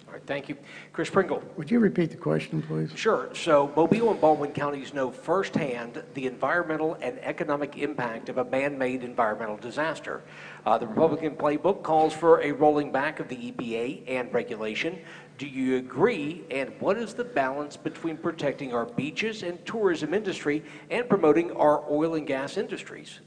All right, thank you. Chris Pringle. Would you repeat the question, please? Sure. So Mobile and Baldwin counties know firsthand the environmental and economic impact of a man-made environmental disaster. The Republican playbook calls for a rolling back of the EPA and regulation. Do you agree? And what is the balance between protecting our beaches and tourism industry and promoting our oil and gas industries?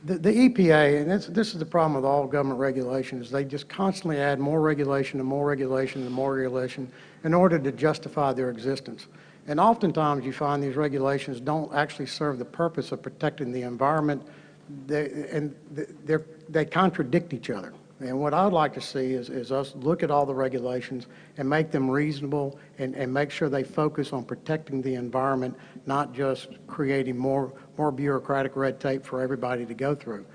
The EPA, and this is the problem with all government regulation, is they just constantly add more regulation and more regulation and more regulation in order to justify their existence. And oftentimes you find these regulations don't actually serve the purpose of protecting the environment, they contradict each other. And what I'd like to see is us look at all the regulations and make them reasonable and make sure they focus on protecting the environment, not just creating more bureaucratic red tape for everybody to go through.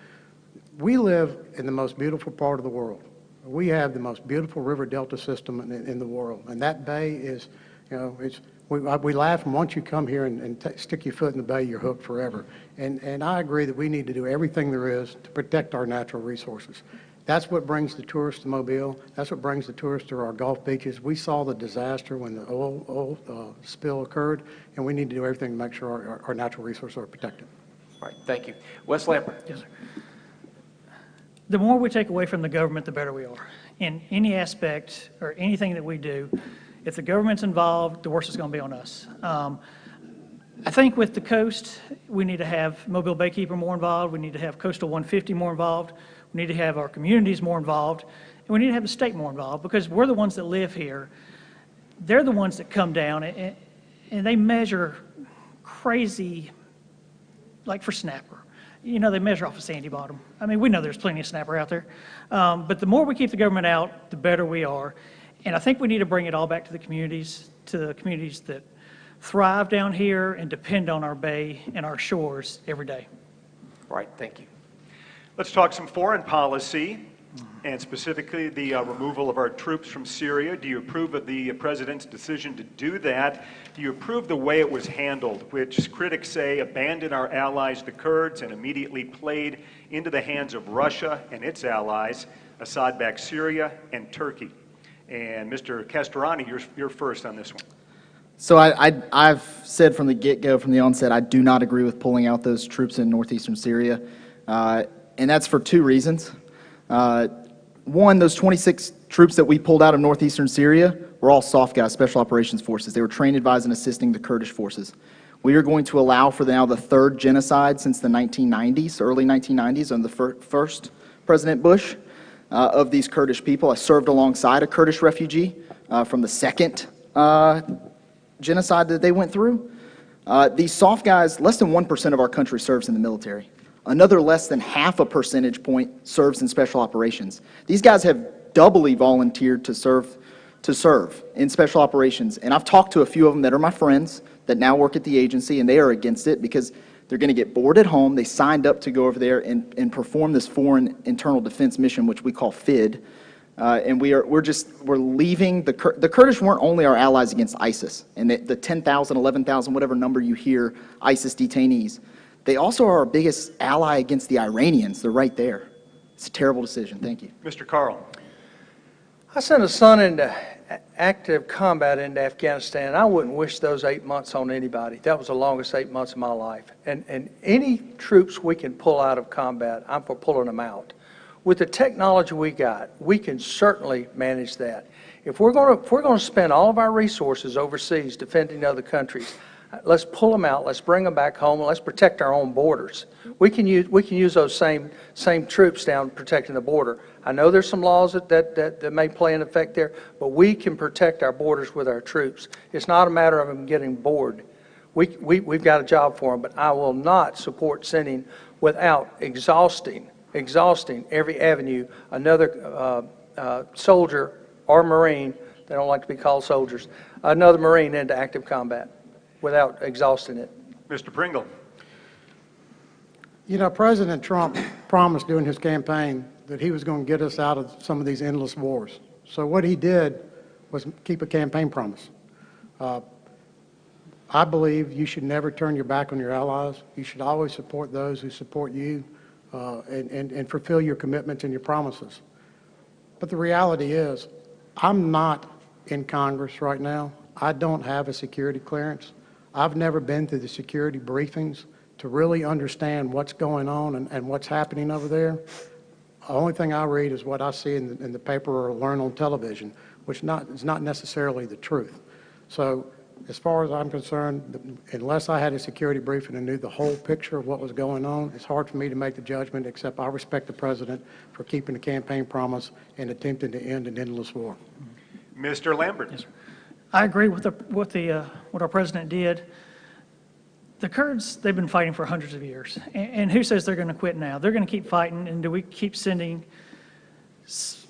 We live in the most beautiful part of the world. We have the most beautiful river delta system in the world. And that bay is, you know, we laugh, and once you come here and stick your foot in the bay, you're hooked forever. And I agree that we need to do everything there is to protect our natural resources. That's what brings the tourists to Mobile. That's what brings the tourists to our Gulf beaches. We saw the disaster when the oil spill occurred, and we need to do everything to make sure our natural resources are protected. All right, thank you. Wes Lambert. Yes, sir. The more we take away from the government, the better we are. In any aspect or anything that we do, if the government's involved, the worse it's going to be on us. I think with the coast, we need to have Mobile Baykeeper more involved. We need to have Coastal 150 more involved. We need to have our communities more involved. And we need to have the state more involved because we're the ones that live here. They're the ones that come down and they measure crazy, like for snapper. You know, they measure off of Sandy Bottom. I mean, we know there's plenty of snapper out there. But the more we keep the government out, the better we are. And I think we need to bring it all back to the communities that thrive down here and depend on our bay and our shores every day. All right, thank you. Let's talk some foreign policy, and specifically the removal of our troops from Syria. Do you approve of the president's decision to do that? Do you approve the way it was handled, which critics say abandoned our allies, the Kurds, and immediately played into the hands of Russia and its allies, Assad-backed Syria and Turkey? And Mr. Castorani, you're first on this one. So I've said from the get-go, from the onset, I do not agree with pulling out those troops in northeastern Syria, and that's for two reasons. One, those 26 troops that we pulled out of northeastern Syria were all soft guys, special operations forces. They were trained, advised, and assisting the Kurdish forces. We are going to allow for now the third genocide since the 1990s, early 1990s, under the first President Bush, of these Kurdish people. I served alongside a Kurdish refugee from the second genocide that they went through. These soft guys, less than 1% of our country serves in the military. Another less than half a percentage point serves in special operations. These guys have doubly volunteered to serve in special operations. And I've talked to a few of them that are my friends that now work at the agency, and they are against it because they're going to get bored at home. They signed up to go over there and perform this foreign internal defense mission, which we call FID. And we're leaving. The Kurdish weren't only our allies against ISIS and the 10,000, 11,000, whatever number you hear, ISIS detainees. They also are our biggest ally against the Iranians. They're right there. It's a terrible decision. Thank you. Mr. Carl. I sent a son into active combat into Afghanistan. I wouldn't wish those 8 months on anybody. That was the longest 8 months of my life. And any troops we can pull out of combat, I'm for pulling them out. With the technology we got, we can certainly manage that. If we're going to spend all of our resources overseas defending other countries, let's pull them out. Let's bring them back home, and let's protect our own borders. We can use those same troops down protecting the border. I know there's some laws that may play in effect there, but we can protect our borders with our troops. It's not a matter of them getting bored. We've got a job for them, but I will not support sending without exhausting every avenue another soldier or Marine, they don't like to be called soldiers, another Marine into active combat without exhausting it. Mr. Pringle. You know, President Trump promised during his campaign that he was going to get us out of some of these endless wars. So what he did was keep a campaign promise. I believe you should never turn your back on your allies. You should always support those who support you and fulfill your commitments and your promises. But the reality is, I'm not in Congress right now. I don't have a security clearance. I've never been to the security briefings to really understand what's going on and what's happening over there. The only thing I read is what I see in the paper or learn on television, which is not necessarily the truth. So as far as I'm concerned, unless I had a security briefing and knew the whole picture of what was going on, it's hard for me to make the judgment, except I respect the President for keeping the campaign promise and attempting to end an endless war. Mr. Lambert. Yes, sir. I agree with what our President did. The Kurds, they've been fighting for hundreds of years. And who says they're going to quit now? They're going to keep fighting, and do we keep sending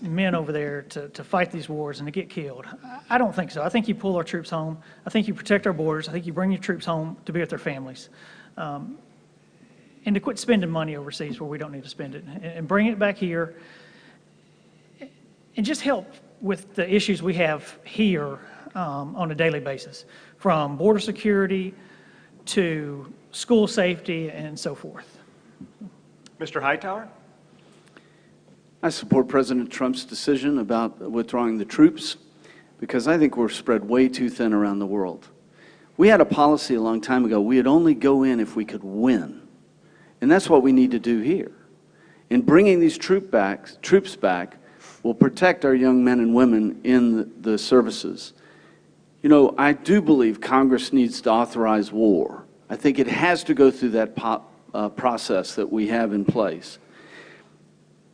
men over there to fight these wars and to get killed? I don't think so. I think you pull our troops home. I think you protect our borders. I think you bring your troops home to be with their families. And to quit spending money overseas where we don't need to spend it, and bring it back here, and just help with the issues we have here on a daily basis, from border security to school safety and so forth. Mr. Hightower? I support President Trump's decision about withdrawing the troops because I think we're spread way too thin around the world. We had a policy a long time ago. We'd only go in if we could win. And that's what we need to do here. In bringing these troops back will protect our young men and women in the services. You know, I do believe Congress needs to authorize war. I think it has to go through that process that we have in place.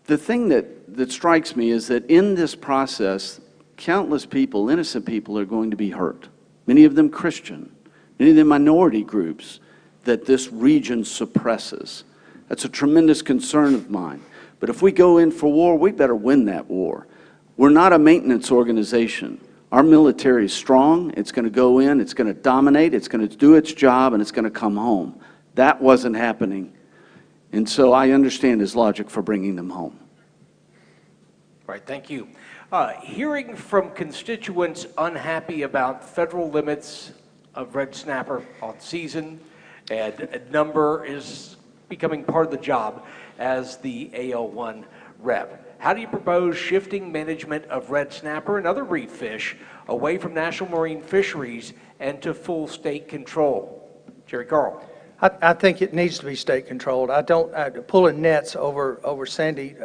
The thing that strikes me is that in this process, countless people, innocent people, are going to be hurt. Many of them Christian, many of them minority groups that this region suppresses. That's a tremendous concern of mine. But if we go in for war, we better win that war. We're not a maintenance organization. Our military is strong. It's going to go in, it's going to dominate, it's going to do its job, and it's going to come home. That wasn't happening. And so I understand his logic for bringing them home. Right, thank you. Hearing from constituents unhappy about federal limits of red snapper on season, and a number is becoming part of the job as the AL1 rep. How do you propose shifting management of red snapper and other reef fish away from national marine fisheries and to full state control? Jerry Carl. I think it needs to be state controlled. Pulling nets over sandy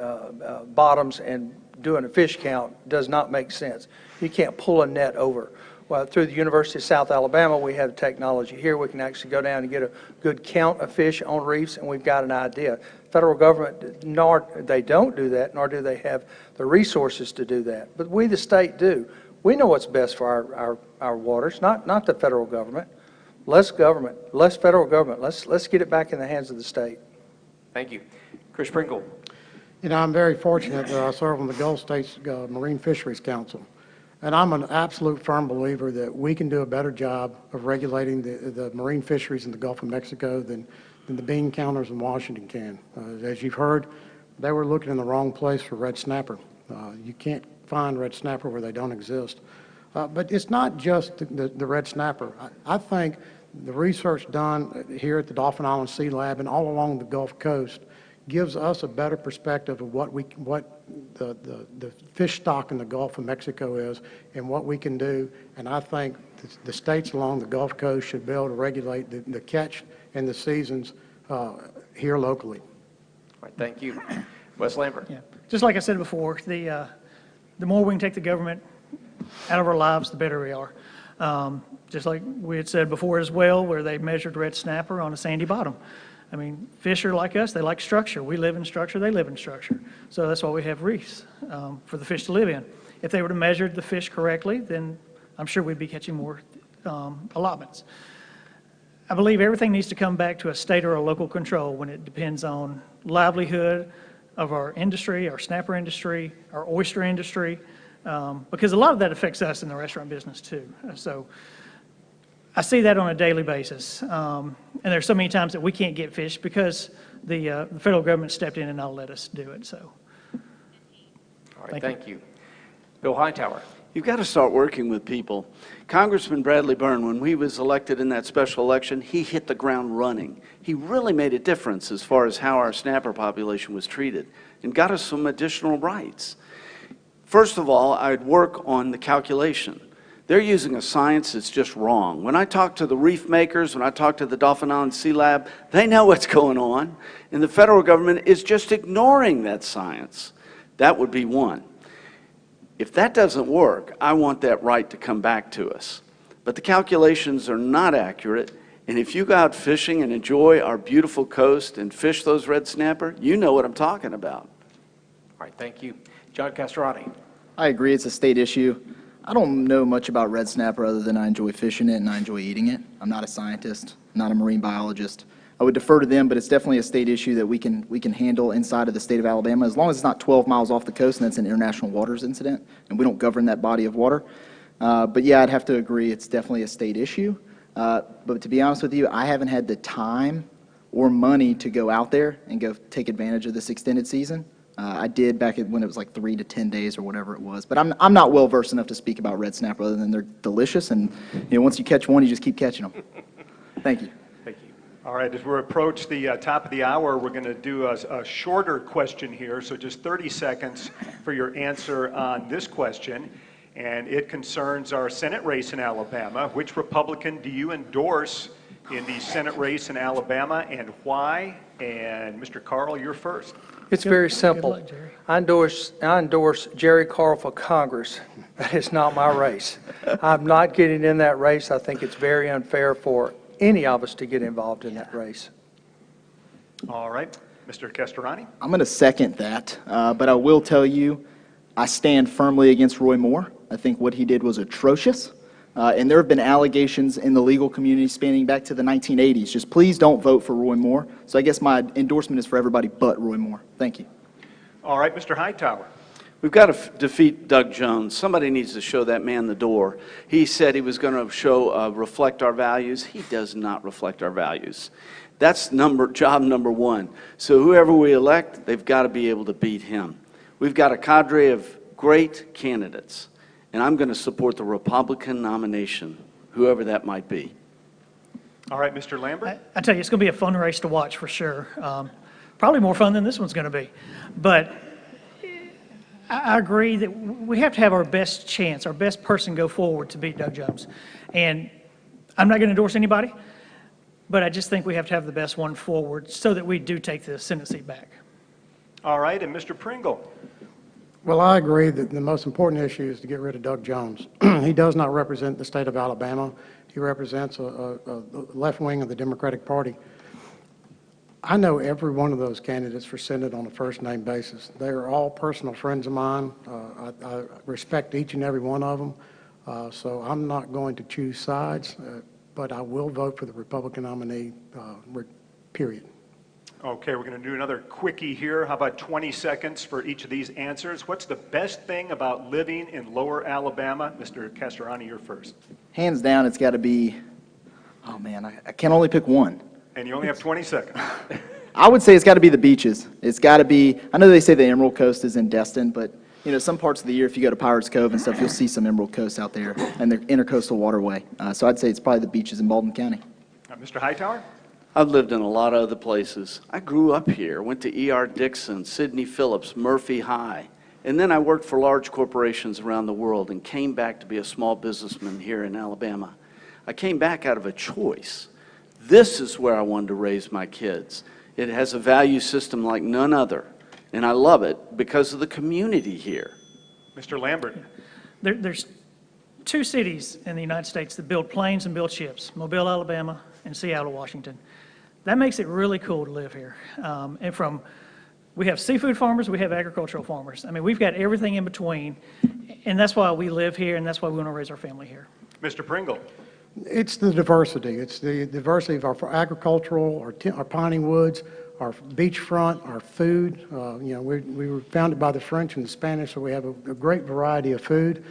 bottoms and doing a fish count does not make sense. You can't pull a net over. Well, through the University of South Alabama, we have technology here. We can actually go down and get a good count of fish on reefs, and we've got an idea. Federal government, nor they don't do that, nor do they have the resources to do that. But we, the state, do. We know what's best for our waters, not the federal government. Less government, less federal government. Let's get it back in the hands of the state. Thank you. Chris Pringle. You know, I'm very fortunate that I serve on the Gulf States Marine Fisheries Council. And I'm an absolute firm believer that we can do a better job of regulating the marine fisheries in the Gulf of Mexico than the bean counters in Washington can. As you've heard, they were looking in the wrong place for red snapper. You can't find red snapper where they don't exist. But it's not just the red snapper. I think the research done here at the Dauphin Island Sea Lab and all along the Gulf Coast gives us a better perspective of what the fish stock in the Gulf of Mexico is and what we can do. And I think the states along the Gulf Coast should be able to regulate the catch and the seasons here locally. All right, thank you. Wes Lambert. Yeah. Just like I said before, the more we can take the government out of our lives, the better we are. Just like we had said before as well, where they measured red snapper on a sandy bottom. I mean, fish are like us. They like structure. We live in structure. They live in structure. So that's why we have reefs, for the fish to live in. If they were to measure the fish correctly, then I'm sure we'd be catching more allotments. I believe everything needs to come back to a state or a local control when it depends on livelihood of our industry, our snapper industry, our oyster industry, because a lot of that affects us in the restaurant business too. So I see that on a daily basis. And there's so many times that we can't get fish because the federal government stepped in and not let us do it. So, all right, thank you. Bill Hightower. You've got to start working with people. Congressman Bradley Byrne, when he was elected in that special election, he hit the ground running. He really made a difference as far as how our snapper population was treated and got us some additional rights. First of all, I'd work on the calculation. They're using a science that's just wrong. When I talk to the reef makers, when I talk to the Dauphin Island Sea Lab, they know what's going on, and the federal government is just ignoring that science. That would be one. If that doesn't work, I want that right to come back to us. But the calculations are not accurate, and if you go out fishing and enjoy our beautiful coast and fish those red snapper, you know what I'm talking about. All right, thank you. John Castrati. I agree, it's a state issue. I don't know much about red snapper other than I enjoy fishing it and I enjoy eating it. I'm not a scientist, not a marine biologist. I would defer to them, but it's definitely a state issue that we can handle inside of the state of Alabama, as long as it's not 12 miles off the coast and that's an international waters incident, and we don't govern that body of water. But yeah, I'd have to agree, it's definitely a state issue. But to be honest with you, I haven't had the time or money to go out there and go take advantage of this extended season. I did back when it was like 3 to 10 days or whatever it was. But I'm not well versed enough to speak about red snapper other than they're delicious, and once you catch one, you just keep catching them. Thank you. Thank you. All right, as we approach the top of the hour, we're going to do a shorter question here, so just 30 seconds for your answer on this question. And it concerns our Senate race in Alabama. Which Republican do you endorse in the Senate race in Alabama, and why? And Mr. Carl, you're first. It's very simple. Good luck, Jerry. I endorse Jerry Carl for Congress. That is not my race. I'm not getting in that race. I think it's very unfair for any of us to get involved in that race. All right, Mr. Castellani? I'm going to second that, but I will tell you, I stand firmly against Roy Moore. I think what he did was atrocious, and there have been allegations in the legal community spanning back to the 1980s. Just please don't vote for Roy Moore. So I guess my endorsement is for everybody but Roy Moore. Thank you. All right, Mr. Hightower? We've got to defeat Doug Jones. Somebody needs to show that man the door. He said he was going to reflect our values. He does not reflect our values. That's job number one. So whoever we elect, they've got to be able to beat him. We've got a cadre of great candidates, and I'm going to support the Republican nomination, whoever that might be. All right, Mr. Lambert? I tell you, it's going to be a fun race to watch for sure. Probably more fun than this one's going to be. But I agree that we have to have our best chance, our best person go forward to beat Doug Jones. And I'm not going to endorse anybody, but I just think we have to have the best one forward so that we do take the Senate seat back. All right, and Mr. Pringle? Well, I agree that the most important issue is to get rid of Doug Jones. He does not represent the state of Alabama. He represents a left wing of the Democratic Party. I know every one of those candidates for Senate on a first-name basis. They are all personal friends of mine. I respect each and every one of them. So I'm not going to choose sides, but I will vote for the Republican nominee, period. Okay, we're going to do another quickie here. How about 20 seconds for each of these answers? What's the best thing about living in Lower Alabama? Mr. Castellani, you're first. Hands down, it's got to be, oh man, I can only pick one. And you only have 20 seconds. I would say it's got to be the beaches. It's got to be, I know they say the Emerald Coast is in Destin, but you know, some parts of the year, if you go to Pirates Cove and stuff, you'll see some Emerald Coast out there and the intercoastal waterway. So I'd say it's probably the beaches in Baldwin County. Mr. Hightower? I've lived in a lot of other places. I grew up here, went to E.R. Dixon, Sidney Phillips, Murphy High, and then I worked for large corporations around the world and came back to be a small businessman here in Alabama. I came back out of a choice. This is where I wanted to raise my kids. It has a value system like none other, and I love it because of the community here. Mr. Lambert? There's two cities in the United States that build planes and build ships, Mobile, Alabama, and Seattle, Washington. That makes it really cool to live here. We have seafood farmers, we have agricultural farmers. I mean, we've got everything in between, and that's why we live here, and that's why we want to raise our family here. Mr. Pringle? It's the diversity. It's the diversity of our agricultural, our piney woods, our beachfront, our food. You know, we were founded by the French and the Spanish, so we have a great variety of food.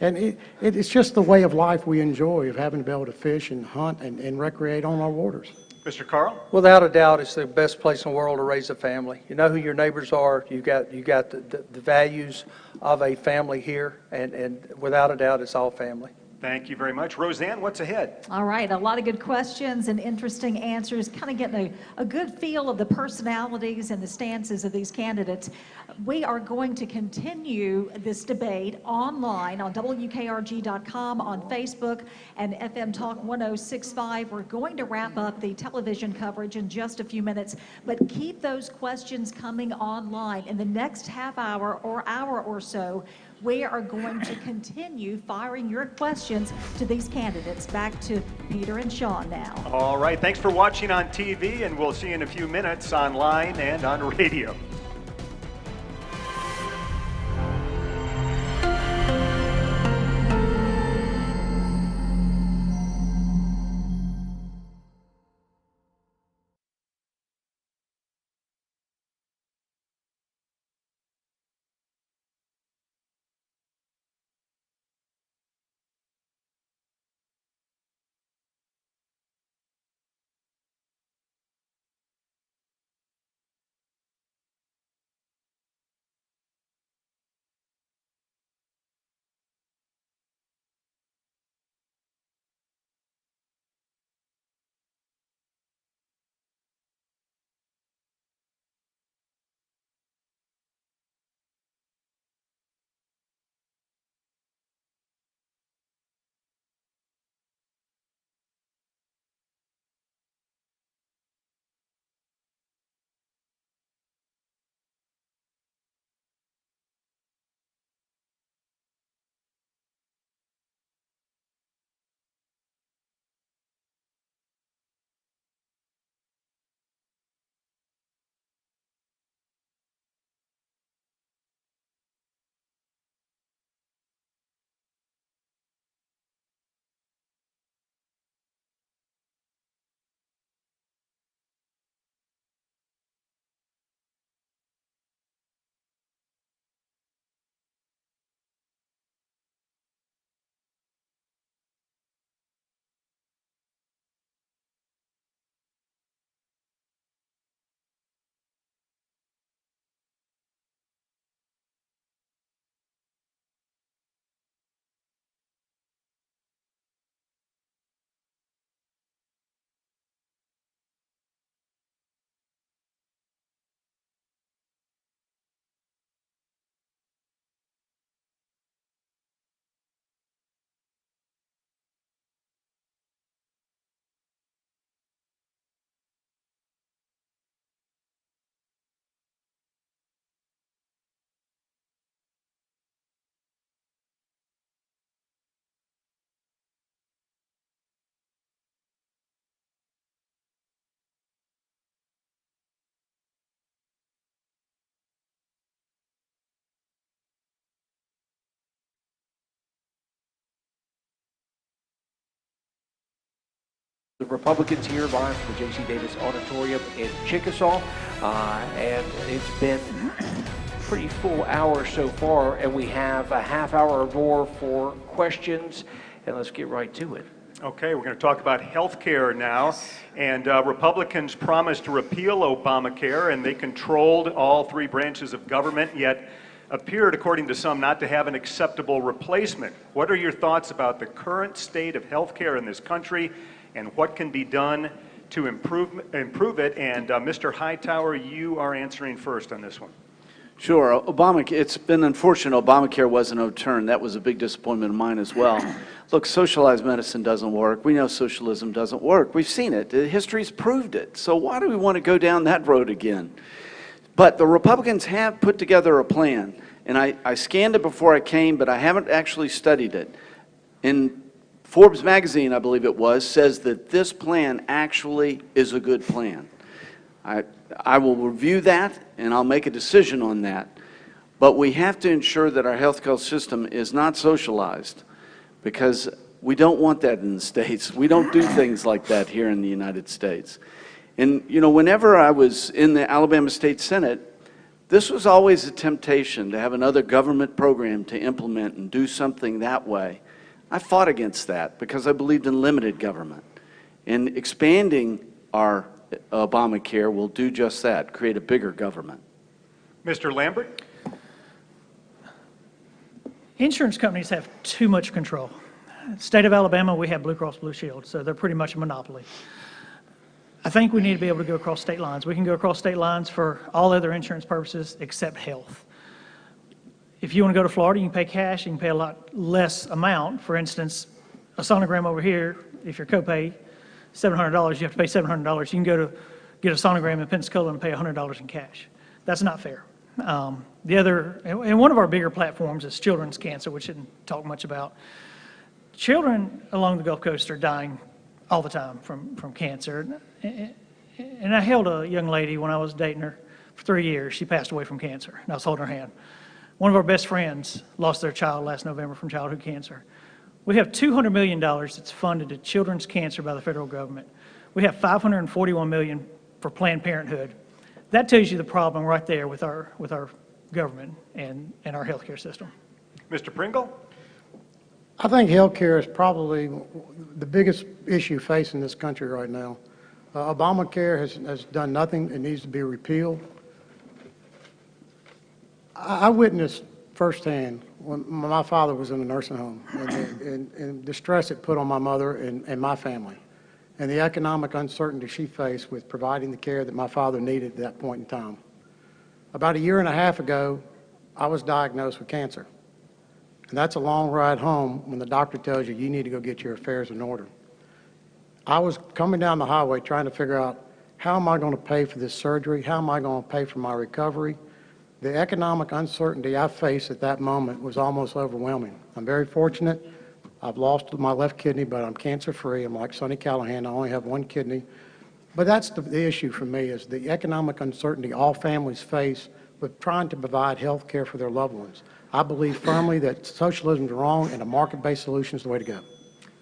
And it's just the way of life we enjoy, of having to be able to fish and hunt and recreate on our waters. Mr. Carl? Without a doubt, it's the best place in the world to raise a family. You know who your neighbors are. You got the values of a family here, and without a doubt, it's all family. Thank you very much. Roseanne, what's ahead? All right, a lot of good questions and interesting answers, kind of getting a good feel of the personalities and the stances of these candidates. We are going to continue this debate online on WKRG.com, on Facebook, and FM Talk 106.5. We're going to wrap up the television coverage in just a few minutes, but keep those questions coming online. In the next half hour or hour or so, we are going to continue firing your questions to these candidates. Back to Peter and Sean now. All right, thanks for watching on TV, and we'll see you in a few minutes online and on radio. The Republicans here live from the J.C. Davis Auditorium in Chickasaw, and it's been a pretty full hour so far, and we have a half hour or more for questions, and let's get right to it. Okay, we're going to talk about health care now. And Republicans promised to repeal Obamacare, and they controlled all three branches of government, yet appeared, according to some, not to have an acceptable replacement. What are your thoughts about the current state of health care in this country, and what can be done to improve it? And Mr. Hightower, you are answering first on this one. Sure. It's been unfortunate Obamacare wasn't overturned. That was a big disappointment of mine as well. Look, socialized medicine doesn't work. We know socialism doesn't work. We've seen it. History's proved it. So why do we want to go down that road again? But the Republicans have put together a plan, and I scanned it before I came, but I haven't actually studied it. In Forbes magazine, I believe it was, says that this plan actually is a good plan. I will review that, and I'll make a decision on that. But we have to ensure that our health care system is not socialized, because we don't want that in the States. We don't do things like that here in the United States. And, you know, whenever I was in the Alabama State Senate, this was always a temptation to have another government program to implement and do something that way. I fought against that because I believed in limited government. And expanding our Obamacare will do just that, create a bigger government. Mr. Lambert? Insurance companies have too much control. State of Alabama, we have Blue Cross Blue Shield, so they're pretty much a monopoly. I think we need to be able to go across state lines. We can go across state lines for all other insurance purposes except health. If you want to go to Florida, you can pay cash, you can pay a lot less amount. For instance, a sonogram over here, if your copay $700, you have to pay $700. You can go to get a sonogram in Pensacola and pay $100 in cash. That's not fair. The other, and one of our bigger platforms is children's cancer, which I didn't talk much about. Children along the Gulf Coast are dying all the time from cancer. And I held a young lady when I was dating her for 3 years. She passed away from cancer, and I was holding her hand. One of our best friends lost their child last November from childhood cancer. We have $200 million that's funded to children's cancer by the federal government. We have $541 million for Planned Parenthood. That tells you the problem right there with our government and our healthcare system. Mr. Pringle? I think healthcare is probably the biggest issue facing this country right now. Obamacare has done nothing. It needs to be repealed. I witnessed firsthand when my father was in a nursing home and the stress it put on my mother and my family, and the economic uncertainty she faced with providing the care that my father needed at that point in time. About 1.5 years ago, I was diagnosed with cancer. And that's a long ride home when the doctor tells you, you need to go get your affairs in order. I was coming down the highway trying to figure out, how am I going to pay for this surgery? How am I going to pay for my recovery? The economic uncertainty I faced at that moment was almost overwhelming. I'm very fortunate. I've lost my left kidney, but I'm cancer-free. I'm like Sonny Callahan. I only have one kidney. But that's the issue for me, is the economic uncertainty all families face with trying to provide health care for their loved ones. I believe firmly that socialism is wrong and a market-based solution is the way to go.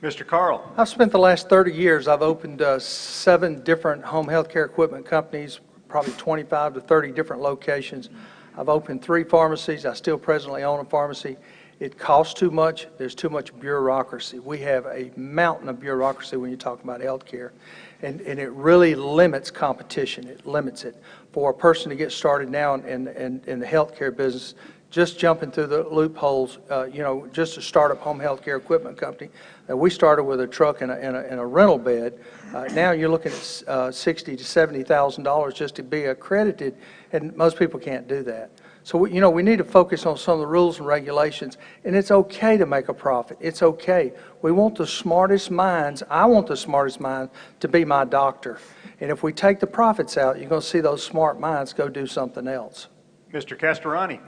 Mr. Carl? I've spent the last 30 years, I've opened 7 different home health care equipment companies, probably 25 to 30 different locations. I've opened 3 pharmacies. I still presently own a pharmacy. It costs too much. There's too much bureaucracy. We have a mountain of bureaucracy when you talk about health care. And it really limits competition. It limits it. For a person to get started now in the healthcare business, just jumping through the loopholes, just to start up home health care equipment company. We started with a truck and a rental bed. Now you're looking at $60,000 to $70,000 just to be accredited, and most people can't do that. So we need to focus on some of the rules and regulations, and it's okay to make a profit. It's okay. We want the smartest minds. I want the smartest minds to be my doctor. And if we take the profits out, you're going to see those smart minds go do something else. Mr. Castorani?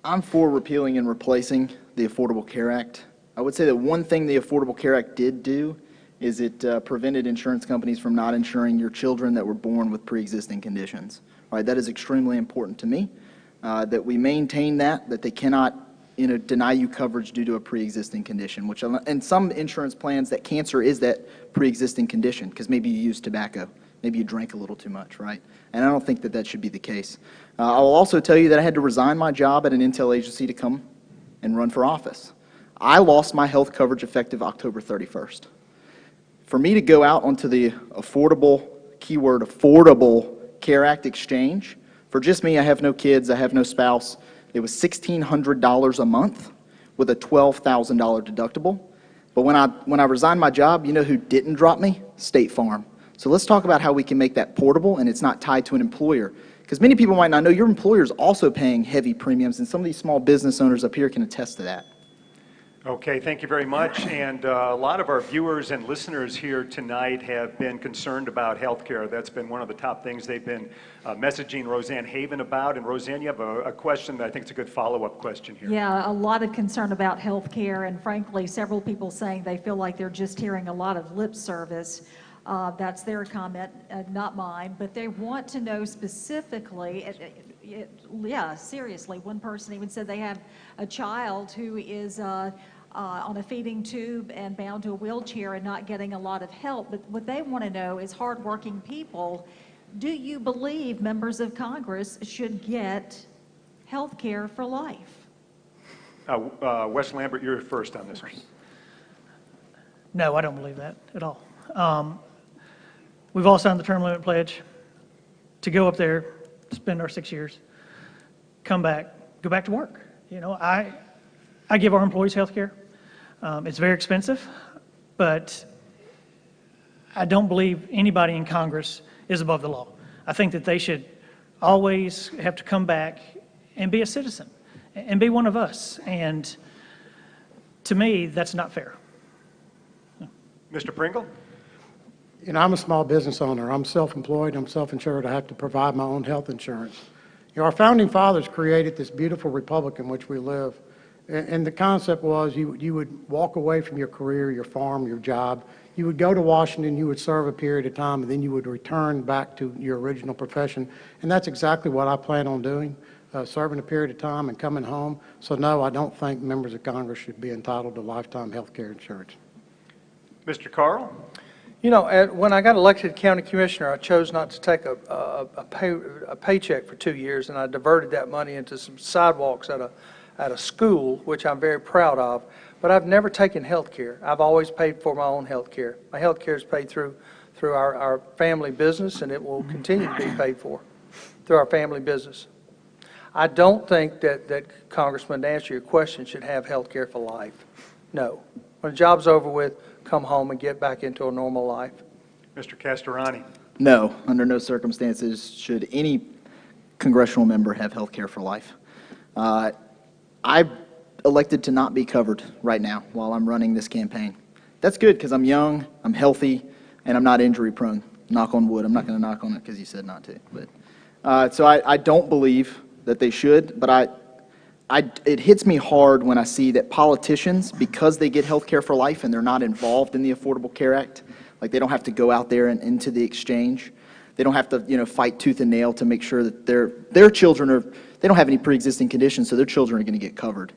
I'm for repealing and replacing the Affordable Care Act. I would say that one thing the Affordable Care Act did do is it prevented insurance companies from not insuring your children that were born with pre-existing conditions. Right, that is extremely important to me, that we maintain that they cannot deny you coverage due to a pre-existing condition, which in some insurance plans, that cancer is that pre-existing condition, because maybe you used tobacco, maybe you drank a little too much, right? And I don't think that that should be the case. I will also tell you that I had to resign my job at an intel agency to come and run for office. I lost my health coverage effective October 31st. For me to go out onto the affordable, keyword affordable, Care Act exchange, for just me, I have no kids, I have no spouse, it was $1,600 a month with a $12,000 deductible. But when I resigned my job, you know who didn't drop me? State Farm. So let's talk about how we can make that portable and it's not tied to an employer. Because many people might not know your employer is also paying heavy premiums, and some of these small business owners up here can attest to that. Okay, thank you very much. And a lot of our viewers and listeners here tonight have been concerned about health care. That's been one of the top things they've been messaging Roseanne Haven about. And Roseanne, you have a question that I think is a good follow-up question here. Yeah, a lot of concern about health care, and frankly, several people saying they feel like they're just hearing a lot of lip service. That's their comment, not mine, but they want to know specifically, yeah, seriously, one person even said they have a child who is on a feeding tube and bound to a wheelchair and not getting a lot of help. But what they want to know is, hardworking people, do you believe members of Congress should get health care for life? Wes Lambert, you're first on this one. No, I don't believe that at all. We've all signed the term limit pledge to go up there, spend our 6 years, come back, go back to work. You know, I give our employees health care. It's very expensive, but I don't believe anybody in Congress is above the law. I think that they should always have to come back and be a citizen and be one of us. And to me, that's not fair. Mr. Pringle? You know, I'm a small business owner. I'm self-employed. I'm self-insured. I have to provide my own health insurance. You know, our founding fathers created this beautiful republic in which we live. And the concept was you would walk away from your career, your farm, your job. You would go to Washington, you would serve a period of time, and then you would return back to your original profession. And that's exactly what I plan on doing, serving a period of time and coming home. So no, I don't think members of Congress should be entitled to lifetime health care insurance. Mr. Carl? You know, when I got elected county commissioner, I chose not to take a paycheck for 2 years, and I diverted that money into some sidewalks at a school, which I'm very proud of. But I've never taken health care. I've always paid for my own health care. My health care is paid through our family business, and it will continue to be paid for through our family business. I don't think that Congressman, to answer your question, should have health care for life. No. When the job's over with, come home and get back into a normal life. Mr. Castorani? No, under no circumstances should any congressional member have health care for life. I elected to not be covered right now while I'm running this campaign. That's good because I'm young, I'm healthy, and I'm not injury prone. Knock on wood. I'm not going to knock on it because you said not to. But so I don't believe that they should, but it hits me hard when I see that politicians, because they get health care for life and they're not involved in the Affordable Care Act, like they don't have to go out there and into the exchange. They don't have to, fight tooth and nail to make sure that their children they don't have any pre-existing conditions, so their children are going to get covered.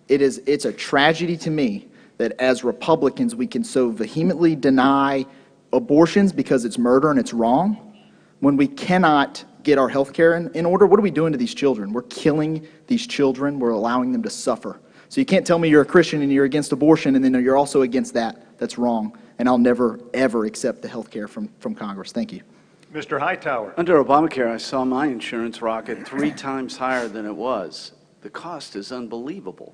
It's a tragedy to me that as Republicans we can so vehemently deny abortions because it's murder and it's wrong, when we cannot get our health care in order. What are we doing to these children? We're killing these children. We're allowing them to suffer. So you can't tell me you're a Christian and you're against abortion and then you're also against that. That's wrong. And I'll never, ever accept the health care from Congress. Thank you. Mr. Hightower? Under Obamacare, I saw my insurance rocket 3 times higher than it was. The cost is unbelievable.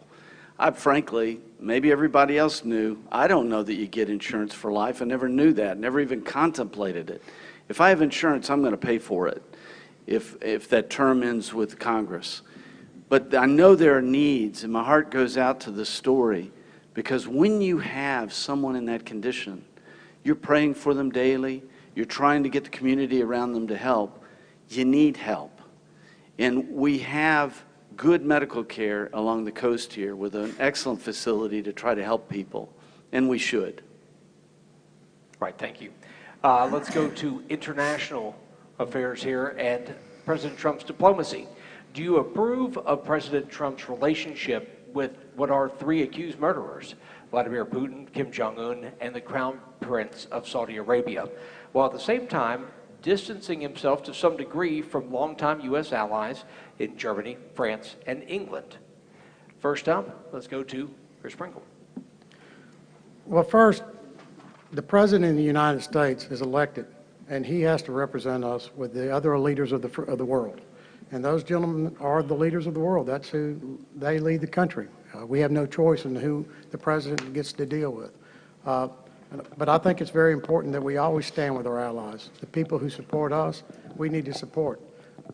Frankly, maybe everybody else knew. I don't know that you get insurance for life. I never knew that, never even contemplated it. If I have insurance, I'm going to pay for it if that term ends with Congress. But I know there are needs, and my heart goes out to the story, because when you have someone in that condition, you're praying for them daily, you're trying to get the community around them to help, you need help. And we have good medical care along the coast here with an excellent facility to try to help people, and we should. Right, thank you. Let's go to international affairs here and President Trump's diplomacy. Do you approve of President Trump's relationship with what are 3 accused murderers: Vladimir Putin, Kim Jong-un, and the Crown Prince of Saudi Arabia, while at the same time distancing himself to some degree from longtime U.S. allies in Germany, France, and England. First up, let's go to Chris Pringle. Well, first, the President of the United States is elected, and he has to represent us with the other leaders of the world. And those gentlemen are the leaders of the world. That's who they lead the country. We have no choice in who the President gets to deal with. But I think it's very important that we always stand with our allies. The people who support us, we need to support.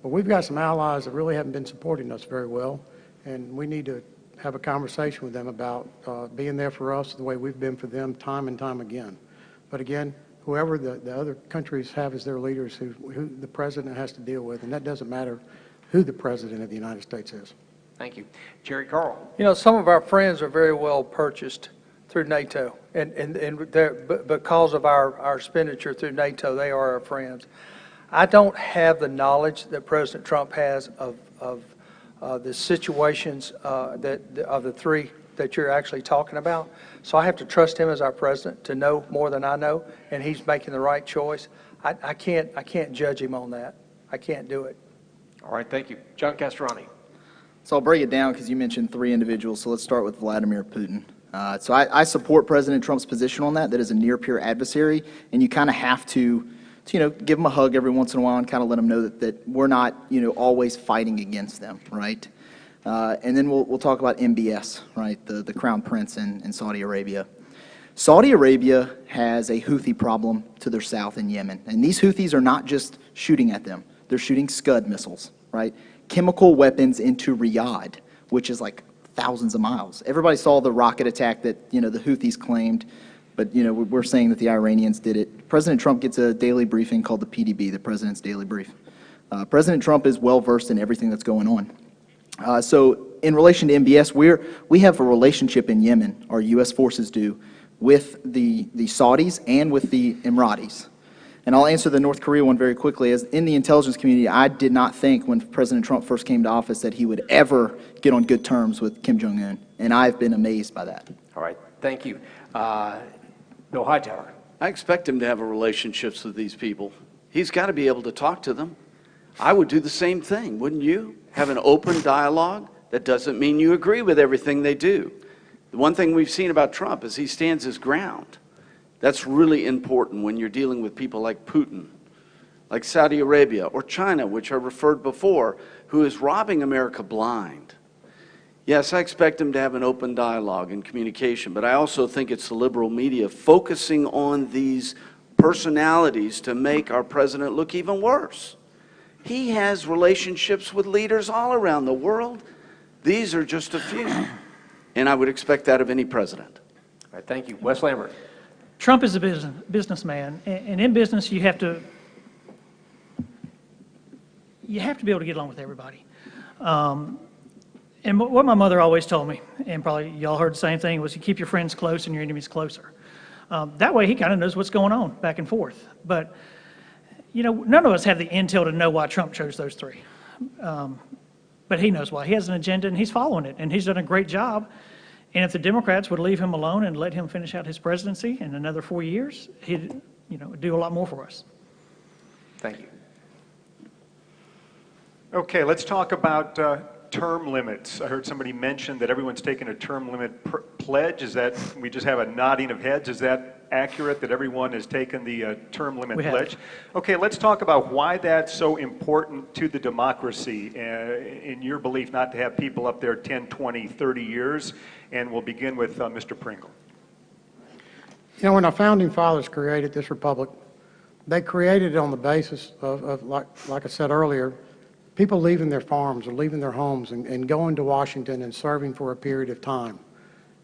But we've got some allies that really haven't been supporting us very well, and we need to have a conversation with them about being there for us the way we've been for them time and time again. But again, whoever the other countries have as their leaders, who the President has to deal with, and that doesn't matter who the President of the United States is. Thank you. Jerry Carl. You know, some of our friends are very well purchased through NATO, and because of our expenditure through NATO, they are our friends. I don't have the knowledge that President Trump has of the situations of the 3 that you're actually talking about. So I have to trust him as our president to know more than I know, and he's making the right choice. I can't judge him on that. I can't do it. All right, thank you. John Castrani. So I'll break it down because you mentioned 3 individuals. So let's start with Vladimir Putin. So I support President Trump's position on that is a near-peer adversary, and you kind of have to, you know, give him a hug every once in a while and kind of let him know that we're not, you know, always fighting against them, right? And then we'll talk about MBS, right, the Crown Prince in Saudi Arabia. Saudi Arabia has a Houthi problem to their south in Yemen, and these Houthis are not just shooting at them. They're shooting Scud missiles, right? Chemical weapons into Riyadh, which is like thousands of miles. Everybody saw the rocket attack that, you know, the Houthis claimed, but, you know, we're saying that the Iranians did it. President Trump gets a daily briefing called the PDB, the President's Daily Brief. President Trump is well-versed in everything that's going on. So in relation to MBS, we have a relationship in Yemen, our U.S. forces do, with the Saudis and with the Emiratis. And I'll answer the North Korea one very quickly. As in the intelligence community, I did not think when President Trump first came to office that he would ever get on good terms with Kim Jong-un, and I've been amazed by that. All right, thank you. Bill Hightower. I expect him to have relationships with these people. He's got to be able to talk to them. I would do the same thing, wouldn't you? Have an open dialogue. That doesn't mean you agree with everything they do. The one thing we've seen about Trump is he stands his ground. That's really important when you're dealing with people like Putin, like Saudi Arabia, or China, which I referred before, who is robbing America blind. Yes, I expect him to have an open dialogue and communication, but I also think it's the liberal media focusing on these personalities to make our president look even worse. He has relationships with leaders all around the world. These are just a few, and I would expect that of any president. All right, thank you. Wes Lambert. Trump is a businessman, and in business you have to be able to get along with everybody. And what my mother always told me, and probably y'all heard the same thing, was you keep your friends close and your enemies closer. That way he kind of knows what's going on back and forth. But, you know, none of us have the intel to know why Trump chose those 3. But he knows why. He has an agenda and he's following it, and he's done a great job. And if the Democrats would leave him alone and let him finish out his presidency in another 4 years, he'd, you know, do a lot more for us. Thank you. Okay, let's talk about term limits. I heard somebody mention that everyone's taken a term limit pledge. Is that, we just have a nodding of heads? Is that accurate, that everyone has taken the term limit pledge? Okay, let's talk about why that's so important to the democracy, in your belief, not to have people up there 10, 20, 30 years. And we'll begin with Mr. Pringle. You know, when our founding fathers created this republic, they created it on the basis of like I said earlier, people leaving their farms or leaving their homes and going to Washington and serving for a period of time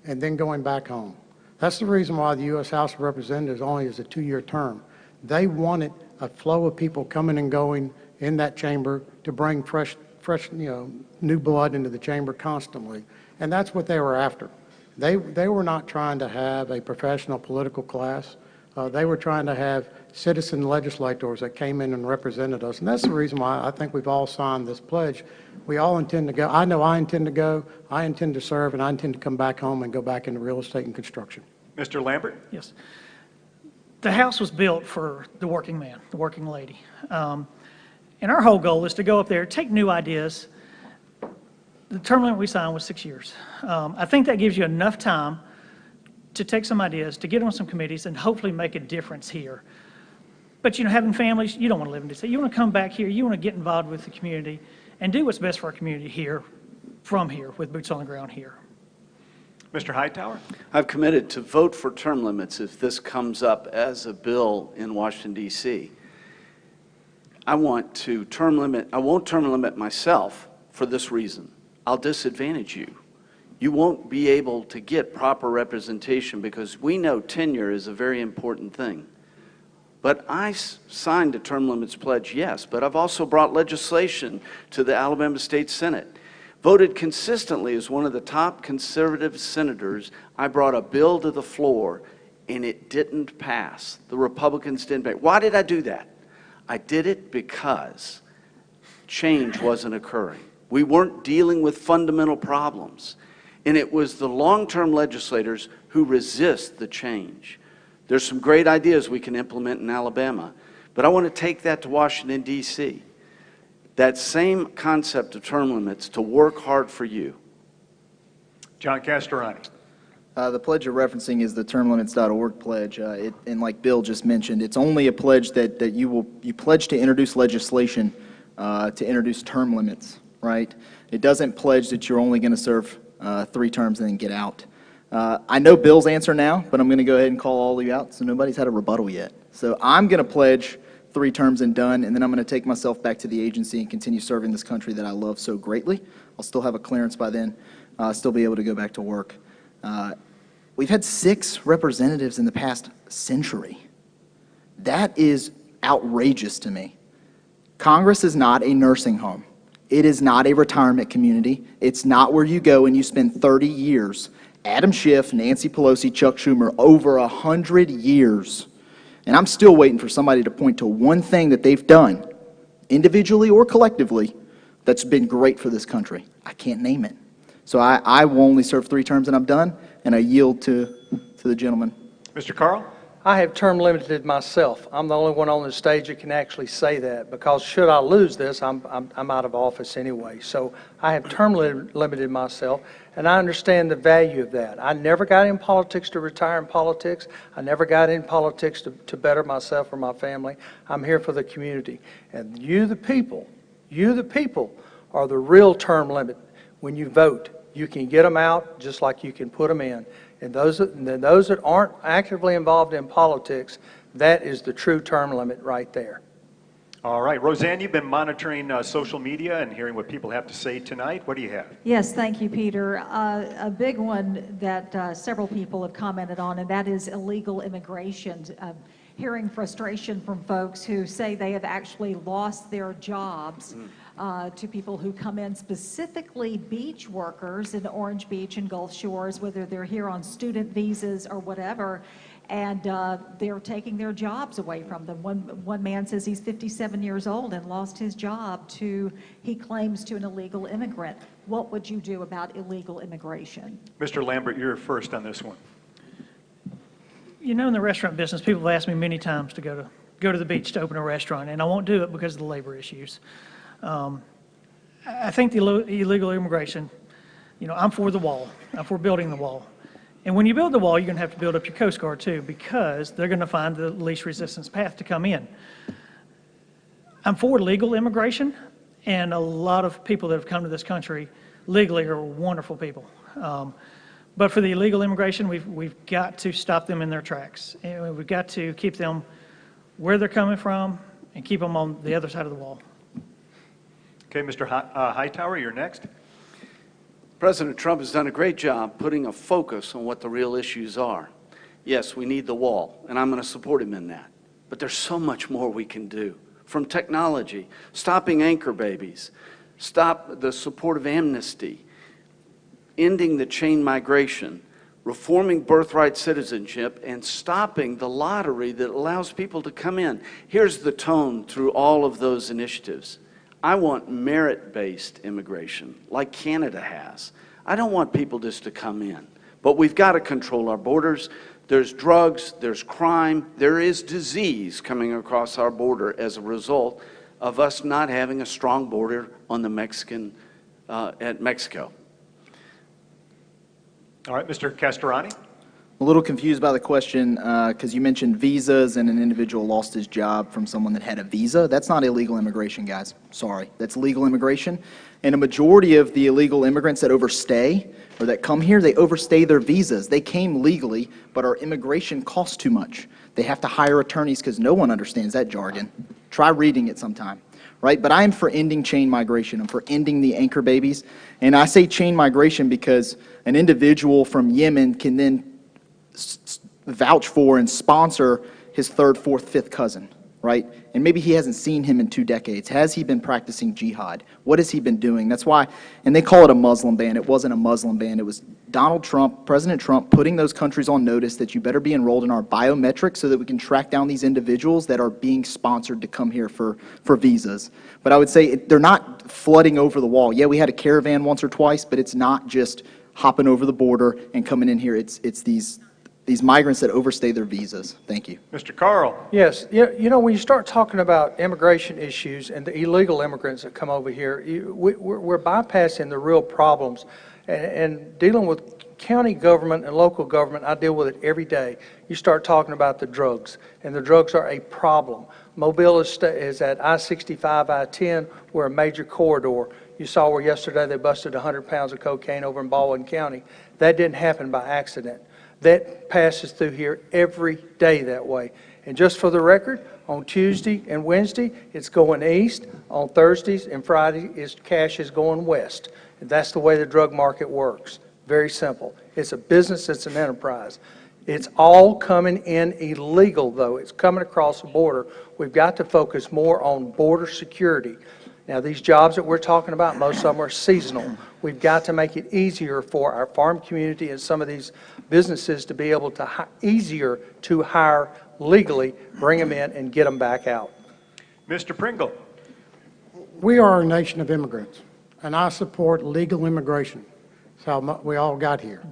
and then going back home. That's the reason why the U.S. House of Representatives only is a 2-year term. They wanted a flow of people coming and going in that chamber to bring fresh, you know, new blood into the chamber constantly. And that's what they were after. They were not trying to have a professional political class. They were trying to have citizen legislators that came in and represented us, and that's the reason why I think we've all signed this pledge. We all intend to go. I know I intend to go. I intend to serve, and I intend to come back home and go back into real estate and construction. Mr. Lambert? Yes. The house was built for the working man, the working lady. And our whole goal is to go up there, take new ideas. The term limit we signed was 6 years. I think that gives you enough time to take some ideas, to get on some committees, and hopefully make a difference here. But, you know, having families, you don't want to live in D.C. You want to come back here, you want to get involved with the community and do what's best for our community here, from here, with boots on the ground here. Mr. Hightower? I've committed to vote for term limits if this comes up as a bill in Washington, D.C. I won't term limit myself for this reason. I'll disadvantage you. You won't be able to get proper representation because we know tenure is a very important thing. But I signed a term limits pledge, yes, but I've also brought legislation to the Alabama State Senate. Voted consistently as one of the top conservative senators, I brought a bill to the floor and it didn't pass. The Republicans didn't pass. Why did I do that? I did it because change wasn't occurring. We weren't dealing with fundamental problems. And it was the long-term legislators who resist the change. There's some great ideas we can implement in Alabama, but I want to take that to Washington, D.C. That same concept of term limits to work hard for you. John Castorani. The pledge you're referencing is the termlimits.org pledge. And like Bill just mentioned, it's only a pledge that you pledge to introduce legislation to introduce term limits, right? It doesn't pledge that you're only going to serve 3 terms and then get out. I know Bill's answer now, but I'm going to go ahead and call all of you out, so nobody's had a rebuttal yet. So I'm going to pledge 3 terms and done, and then I'm going to take myself back to the agency and continue serving this country that I love so greatly. I'll still have a clearance by then, still be able to go back to work. We've had 6 representatives in the past century. That is outrageous to me. Congress is not a nursing home. It is not a retirement community. It's not where you go and you spend 30 years. Adam Schiff, Nancy Pelosi, Chuck Schumer, over 100 years. And I'm still waiting for somebody to point to one thing that they've done, individually or collectively, that's been great for this country. I can't name it. So I will only serve 3 terms and I'm done, and I yield to the gentleman. Mr. Carl? I have term limited myself. I'm the only one on the stage that can actually say that, because should I lose this, I'm out of office anyway. So I have term limited myself, and I understand the value of that. I never got in politics to retire in politics. I never got in politics to better myself or my family. I'm here for the community. And you, the people, are the real term limit. When you vote, you can get them out just like you can put them in. And those that aren't actively involved in politics, that is the true term limit right there. All right. Roseanne, you've been monitoring social media and hearing what people have to say tonight. What do you have? Yes, thank you, Peter. A big one that several people have commented on, and that is illegal immigration. Hearing frustration from folks who say they have actually lost their jobs to people who come in, specifically beach workers in Orange Beach and Gulf Shores, whether they're here on student visas or whatever, and they're taking their jobs away from them. One man says he's 57 years old and lost his job he claims, to an illegal immigrant. What would you do about illegal immigration? Mr. Lambert, you're first on this one. You know, in the restaurant business, people have asked me many times to go to the beach to open a restaurant, and I won't do it because of the labor issues. I think the illegal immigration, you know, I'm for the wall. I'm for building the wall. And when you build the wall, you're going to have to build up your Coast Guard too, because they're going to find the least resistance path to come in. I'm for legal immigration, and a lot of people that have come to this country legally are wonderful people. But for the illegal immigration, we've got to stop them in their tracks. And we've got to keep them where they're coming from and keep them on the other side of the wall. Okay, Mr. Hightower, you're next. President Trump has done a great job putting a focus on what the real issues are. Yes, we need the wall, and I'm going to support him in that. But there's so much more we can do. From technology, stopping anchor babies, stop the support of amnesty, ending the chain migration, reforming birthright citizenship, and stopping the lottery that allows people to come in. Here's the tone through all of those initiatives. I want merit-based immigration, like Canada has. I don't want people just to come in. But we've got to control our borders. There's drugs, there's crime, there is disease coming across our border as a result of us not having a strong border on the at Mexico. All right, Mr. Castorani. A little confused by the question because you mentioned visas and an individual lost his job from someone that had a visa. That's not illegal immigration, guys. Sorry. That's legal immigration. And a majority of the illegal immigrants that overstay or that come here, they overstay their visas. They came legally, but our immigration costs too much. They have to hire attorneys because no one understands that jargon. Try reading it sometime. Right? But I am for ending chain migration. I'm for ending the anchor babies. And I say chain migration because an individual from Yemen can then vouch for and sponsor his third, fourth, fifth cousin, right? And maybe he hasn't seen him in 2 decades. Has he been practicing jihad? What has he been doing? That's why, and they call it a Muslim ban. It wasn't a Muslim ban. It was Donald Trump, President Trump, putting those countries on notice that you better be enrolled in our biometrics so that we can track down these individuals that are being sponsored to come here for visas. But I would say they're not flooding over the wall. Yeah, we had a caravan once or twice, but it's not just hopping over the border and coming in here. It's these migrants that overstay their visas. Thank you. Mr. Carl. Yes, you know, when you start talking about immigration issues and the illegal immigrants that come over here, we're bypassing the real problems and dealing with county government and local government. I deal with it every day. You start talking about the drugs, and the drugs are a problem. Mobile is at I-65, I-10. We're a major corridor. You saw where yesterday they busted 100 pounds of cocaine over in Baldwin County. That didn't happen by accident. That passes through here every day that way. And just for the record, on Tuesday and Wednesday, it's going east. On Thursdays and Fridays, cash is going west. And that's the way the drug market works. Very simple. It's a business, it's an enterprise. It's all coming in illegal, though. It's coming across the border. We've got to focus more on border security. Now, these jobs that we're talking about, most of them are seasonal. We've got to make it easier for our farm community and some of these businesses to be able to easier to hire legally, bring them in, and get them back out. Mr. Pringle. We are a nation of immigrants, and I support legal immigration. That's how we all got here.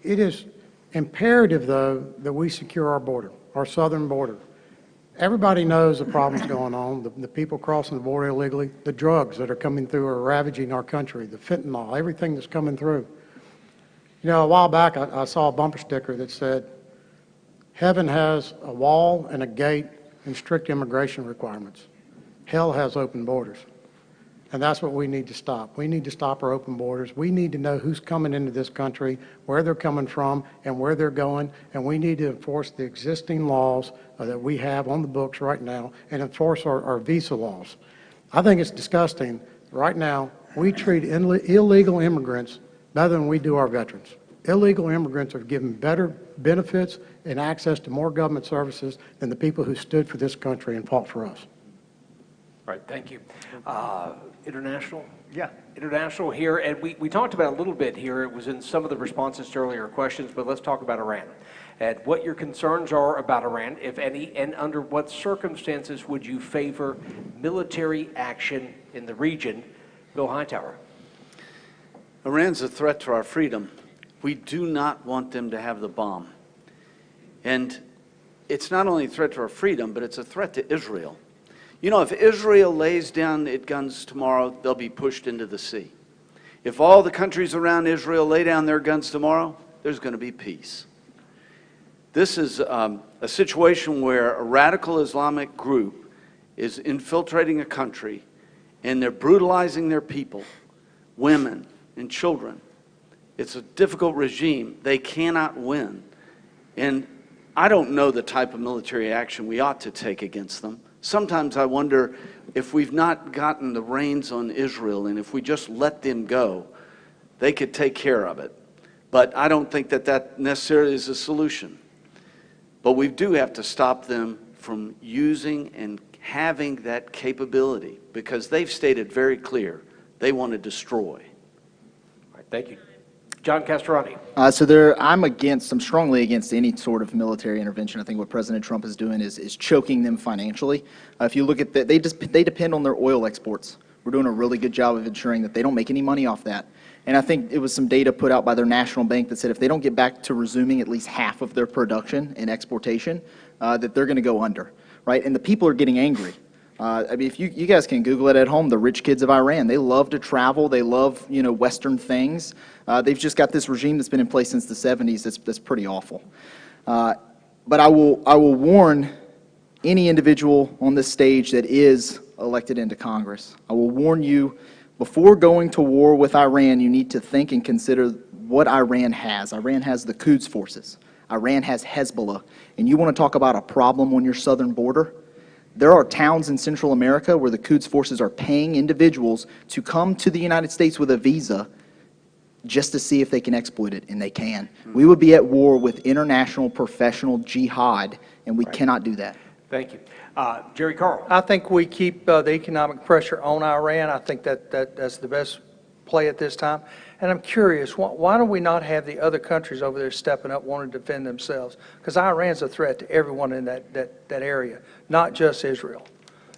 It is imperative, though, that we secure our border, our southern border. Everybody knows the problems going on, the people crossing the border illegally, the drugs that are coming through are ravaging our country, the fentanyl, everything that's coming through. You know, a while back I saw a bumper sticker that said, "Heaven has a wall and a gate and strict immigration requirements. Hell has open borders." And that's what we need to stop. We need to stop our open borders. We need to know who's coming into this country, where they're coming from, and where they're going. And we need to enforce the existing laws that we have on the books right now and enforce our visa laws. I think it's disgusting. Right now, we treat illegal immigrants better than we do our veterans. Illegal immigrants are given better benefits and access to more government services than the people who stood for this country and fought for us. All right, thank you. International? Yeah. International here, and we talked about it a little bit here. It was in some of the responses to earlier questions, but let's talk about Iran and what your concerns are about Iran, if any, and under what circumstances would you favor military action in the region? Bill Hightower. Iran's a threat to our freedom. We do not want them to have the bomb. And it's not only a threat to our freedom, but it's a threat to Israel. You know, if Israel lays down its guns tomorrow, they'll be pushed into the sea. If all the countries around Israel lay down their guns tomorrow, there's going to be peace. This is a situation where a radical Islamic group is infiltrating a country and they're brutalizing their people, women and children. It's a difficult regime. They cannot win. And I don't know the type of military action we ought to take against them. Sometimes I wonder if we've not gotten the reins on Israel and if we just let them go, they could take care of it. But I don't think that that necessarily is a solution. But we do have to stop them from using and having that capability because they've stated very clear they want to destroy. All right, thank you. John Castrati. I'm strongly against any sort of military intervention. I think what President Trump is doing is choking them financially. If you look at they depend on their oil exports. We're doing a really good job of ensuring that they don't make any money off that. And I think it was some data put out by their national bank that said if they don't get back to resuming at least half of their production and exportation, that they're going to go under, right? And the people are getting angry. I mean, if you guys can Google it at home, the rich kids of Iran, they love to travel. They love, Western things. They've just got this regime that's been in place since the 70s that's pretty awful. But I will warn any individual on this stage that is elected into Congress. I will warn you, before going to war with Iran, you need to think and consider what Iran has. Iran has the Quds forces. Iran has Hezbollah. And you want to talk about a problem on your southern border? There are towns in Central America where the Quds forces are paying individuals to come to the United States with a visa just to see if they can exploit it, and they can. We would be at war with international professional jihad, and we cannot do that. Thank you. Jerry Carl. I think we keep the economic pressure on Iran. I think that's the best play at this time. And I'm curious, why do we not have the other countries over there stepping up, wanting to defend themselves? Because Iran's a threat to everyone in that area, not just Israel.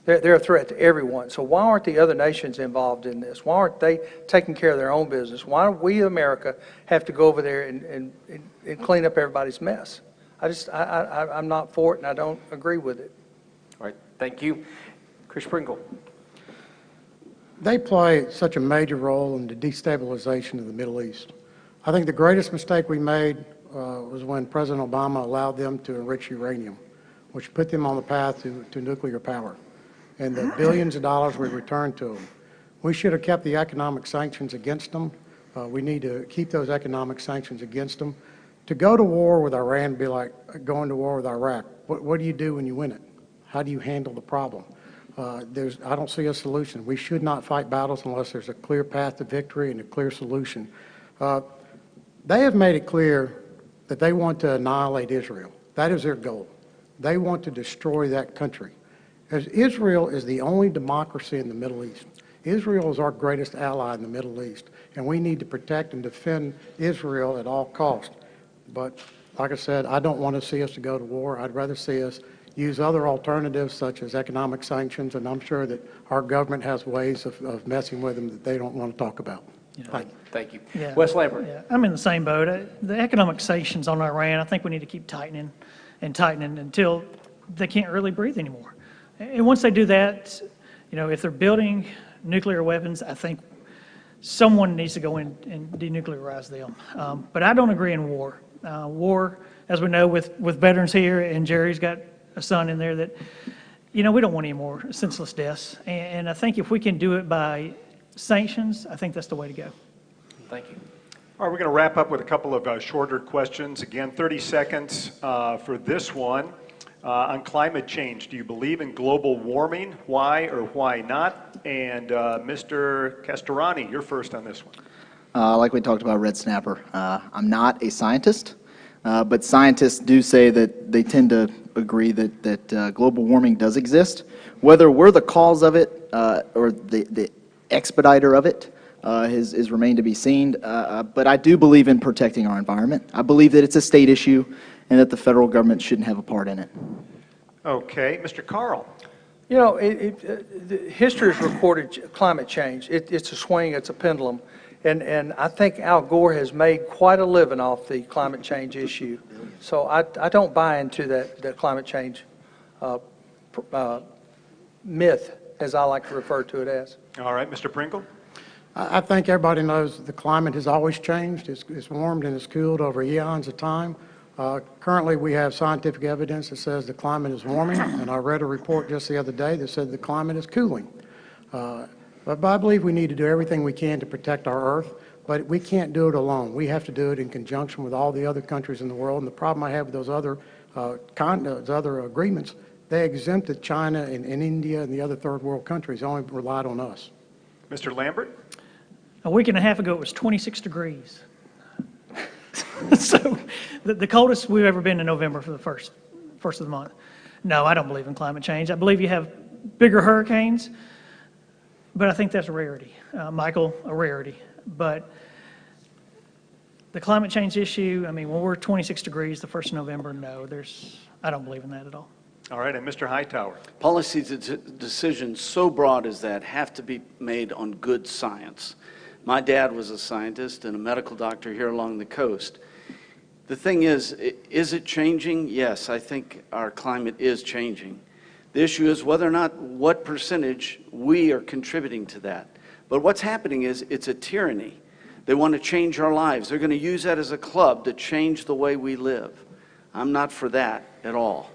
They're a threat to everyone. So why aren't the other nations involved in this? Why aren't they taking care of their own business? Why do we, America, have to go over there and clean up everybody's mess? I'm not for it, and I don't agree with it. All right, thank you. Chris Pringle. They play such a major role in the destabilization of the Middle East. I think the greatest mistake we made was when President Obama allowed them to enrich uranium, which put them on the path to nuclear power, and the billions of dollars we returned to them. We should have kept the economic sanctions against them. We need to keep those economic sanctions against them. To go to war with Iran would be like going to war with Iraq. What do you do when you win it? How do you handle the problem? I don't see a solution. We should not fight battles unless there's a clear path to victory and a clear solution. They have made it clear that they want to annihilate Israel. That is their goal. They want to destroy that country. As Israel is the only democracy in the Middle East. Israel is our greatest ally in the Middle East, and we need to protect and defend Israel at all costs. But like I said, I don't want to see us to go to war. I'd rather see us use other alternatives such as economic sanctions, and I'm sure that our government has ways of messing with them that they don't want to talk about. Thank you. Yeah. Wes Lambert. Yeah, I'm in the same boat. The economic sanctions on Iran, I think we need to keep tightening and tightening until they can't really breathe anymore. And once they do that, if they're building nuclear weapons, I think someone needs to go in and denuclearize them. But I don't agree in war. War, as we know, with veterans here, and Jerry's got a son in there that, we don't want any more senseless deaths. And I think if we can do it by sanctions, I think that's the way to go. Thank you. All right, we're going to wrap up with a couple of shorter questions. Again, 30 seconds for this one. On climate change, do you believe in global warming? Why or why not? And Mr. Castorani, you're first on this one. Like we talked about red snapper, I'm not a scientist, but scientists do say that they tend to agree that global warming does exist. Whether we're the cause of it or the expediter of it is remained to be seen. But I do believe in protecting our environment. I believe that it's a state issue and that the federal government shouldn't have a part in it. Okay, Mr. Carl. History has recorded climate change. It's a swing, it's a pendulum. And I think Al Gore has made quite a living off the climate change issue. So I don't buy into that climate change myth, as I like to refer to it as. All right, Mr. Pringle. I think everybody knows that the climate has always changed. It's warmed and it's cooled over eons of time. Currently, we have scientific evidence that says the climate is warming, and I read a report just the other day that said the climate is cooling. But I believe we need to do everything we can to protect our Earth, but we can't do it alone. We have to do it in conjunction with all the other countries in the world. And the problem I have with those other agreements, they exempted China and India and the other third world countries, only relied on us. Mr. Lambert. A week and a half ago, it was 26 degrees. So the coldest we've ever been in November for the first of the month. No, I don't believe in climate change. I believe you have bigger hurricanes, but I think that's a rarity. Michael, a rarity. But The climate change issue, I mean, when we're 26 degrees the 1st of November, no, I don't believe in that at all. All right, and Mr. Hightower. Policy decisions so broad as that have to be made on good science. My dad was a scientist and a medical doctor here along the coast. The thing is it changing? Yes, I think our climate is changing. The issue is whether or not what percentage we are contributing to that. But what's happening is it's a tyranny. They want to change our lives. They're going to use that as a club to change the way we live. I'm not for that at all.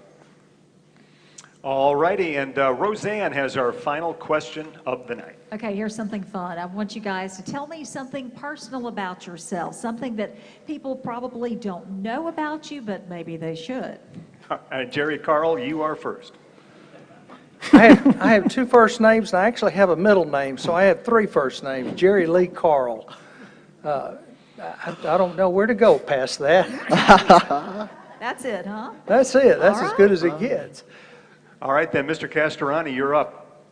All righty, and Roseanne has our final question of the night. Okay, here's something fun. I want you guys to tell me something personal about yourself, something that people probably don't know about you, but maybe they should. Jerry Carl, you are first. I have two first names, and I actually have a middle name, so I have three first names, Jerry Lee Carl. I don't know where to go past that. That's it, huh? That's it. That's All as right. good as it gets. All right, then, Mr. Castorani, you're up.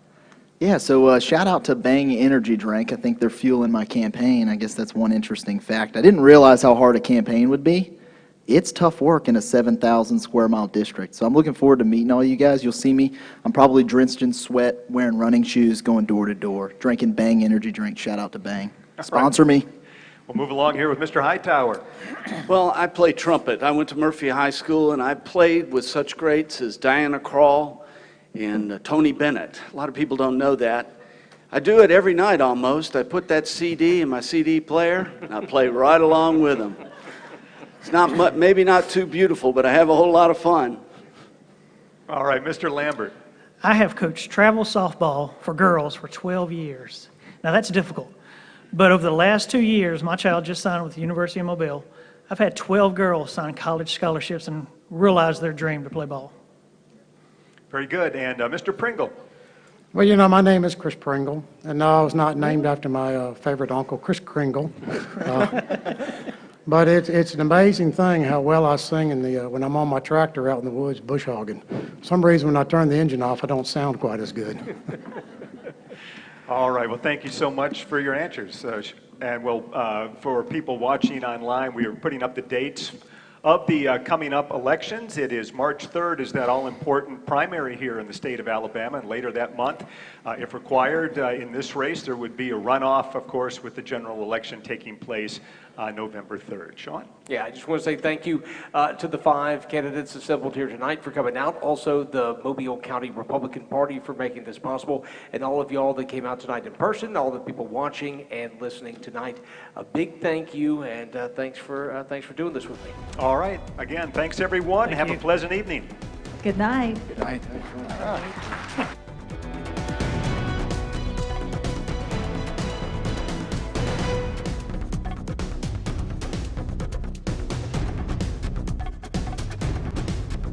Yeah, so shout out to Bang Energy Drink. I think they're fueling my campaign. I guess that's one interesting fact. I didn't realize how hard a campaign would be. It's tough work in a 7,000 square mile district. So I'm looking forward to meeting all you guys. You'll see me. I'm probably drenched in sweat, wearing running shoes, going door to door, drinking Bang Energy Drink. Shout out to Bang. Sponsor me. We'll move along here with Mr. Hightower. Well, I play trumpet. I went to Murphy High School, and I played with such greats as Diana Krall and Tony Bennett. A lot of people don't know that. I do it every night almost. I put that CD in my CD player, and I play right along with them. It's not maybe not too beautiful, but I have a whole lot of fun. All right, Mr. Lambert. I have coached travel softball for girls for 12 years. Now, that's difficult. But over the last 2 years, my child just signed with the University of Mobile. I've had 12 girls sign college scholarships and realize their dream to play ball. Very good. And Mr. Pringle. Well, you know, my name is Chris Pringle, and no, I was not named after my favorite uncle, Chris Kringle. But it's an amazing thing how well I sing when I'm on my tractor out in the woods bush hogging. For some reason, when I turn the engine off, I don't sound quite as good. All right. Well, thank you so much for your answers. And for people watching online, we are putting up the dates of the coming up elections. It is March 3rd is that all-important primary here in the state of Alabama, and later that month, if required, in this race, there would be a runoff, of course, with the general election taking place November 3rd. Sean? Yeah, I just want to say thank you to the 5 candidates assembled here tonight for coming out. Also, the Mobile County Republican Party for making this possible, and all of y'all that came out tonight in person, all the people watching and listening tonight. A big thank you, and thanks for doing this with me. All right. Again, thanks everyone. Have a pleasant evening. Good night. Good night.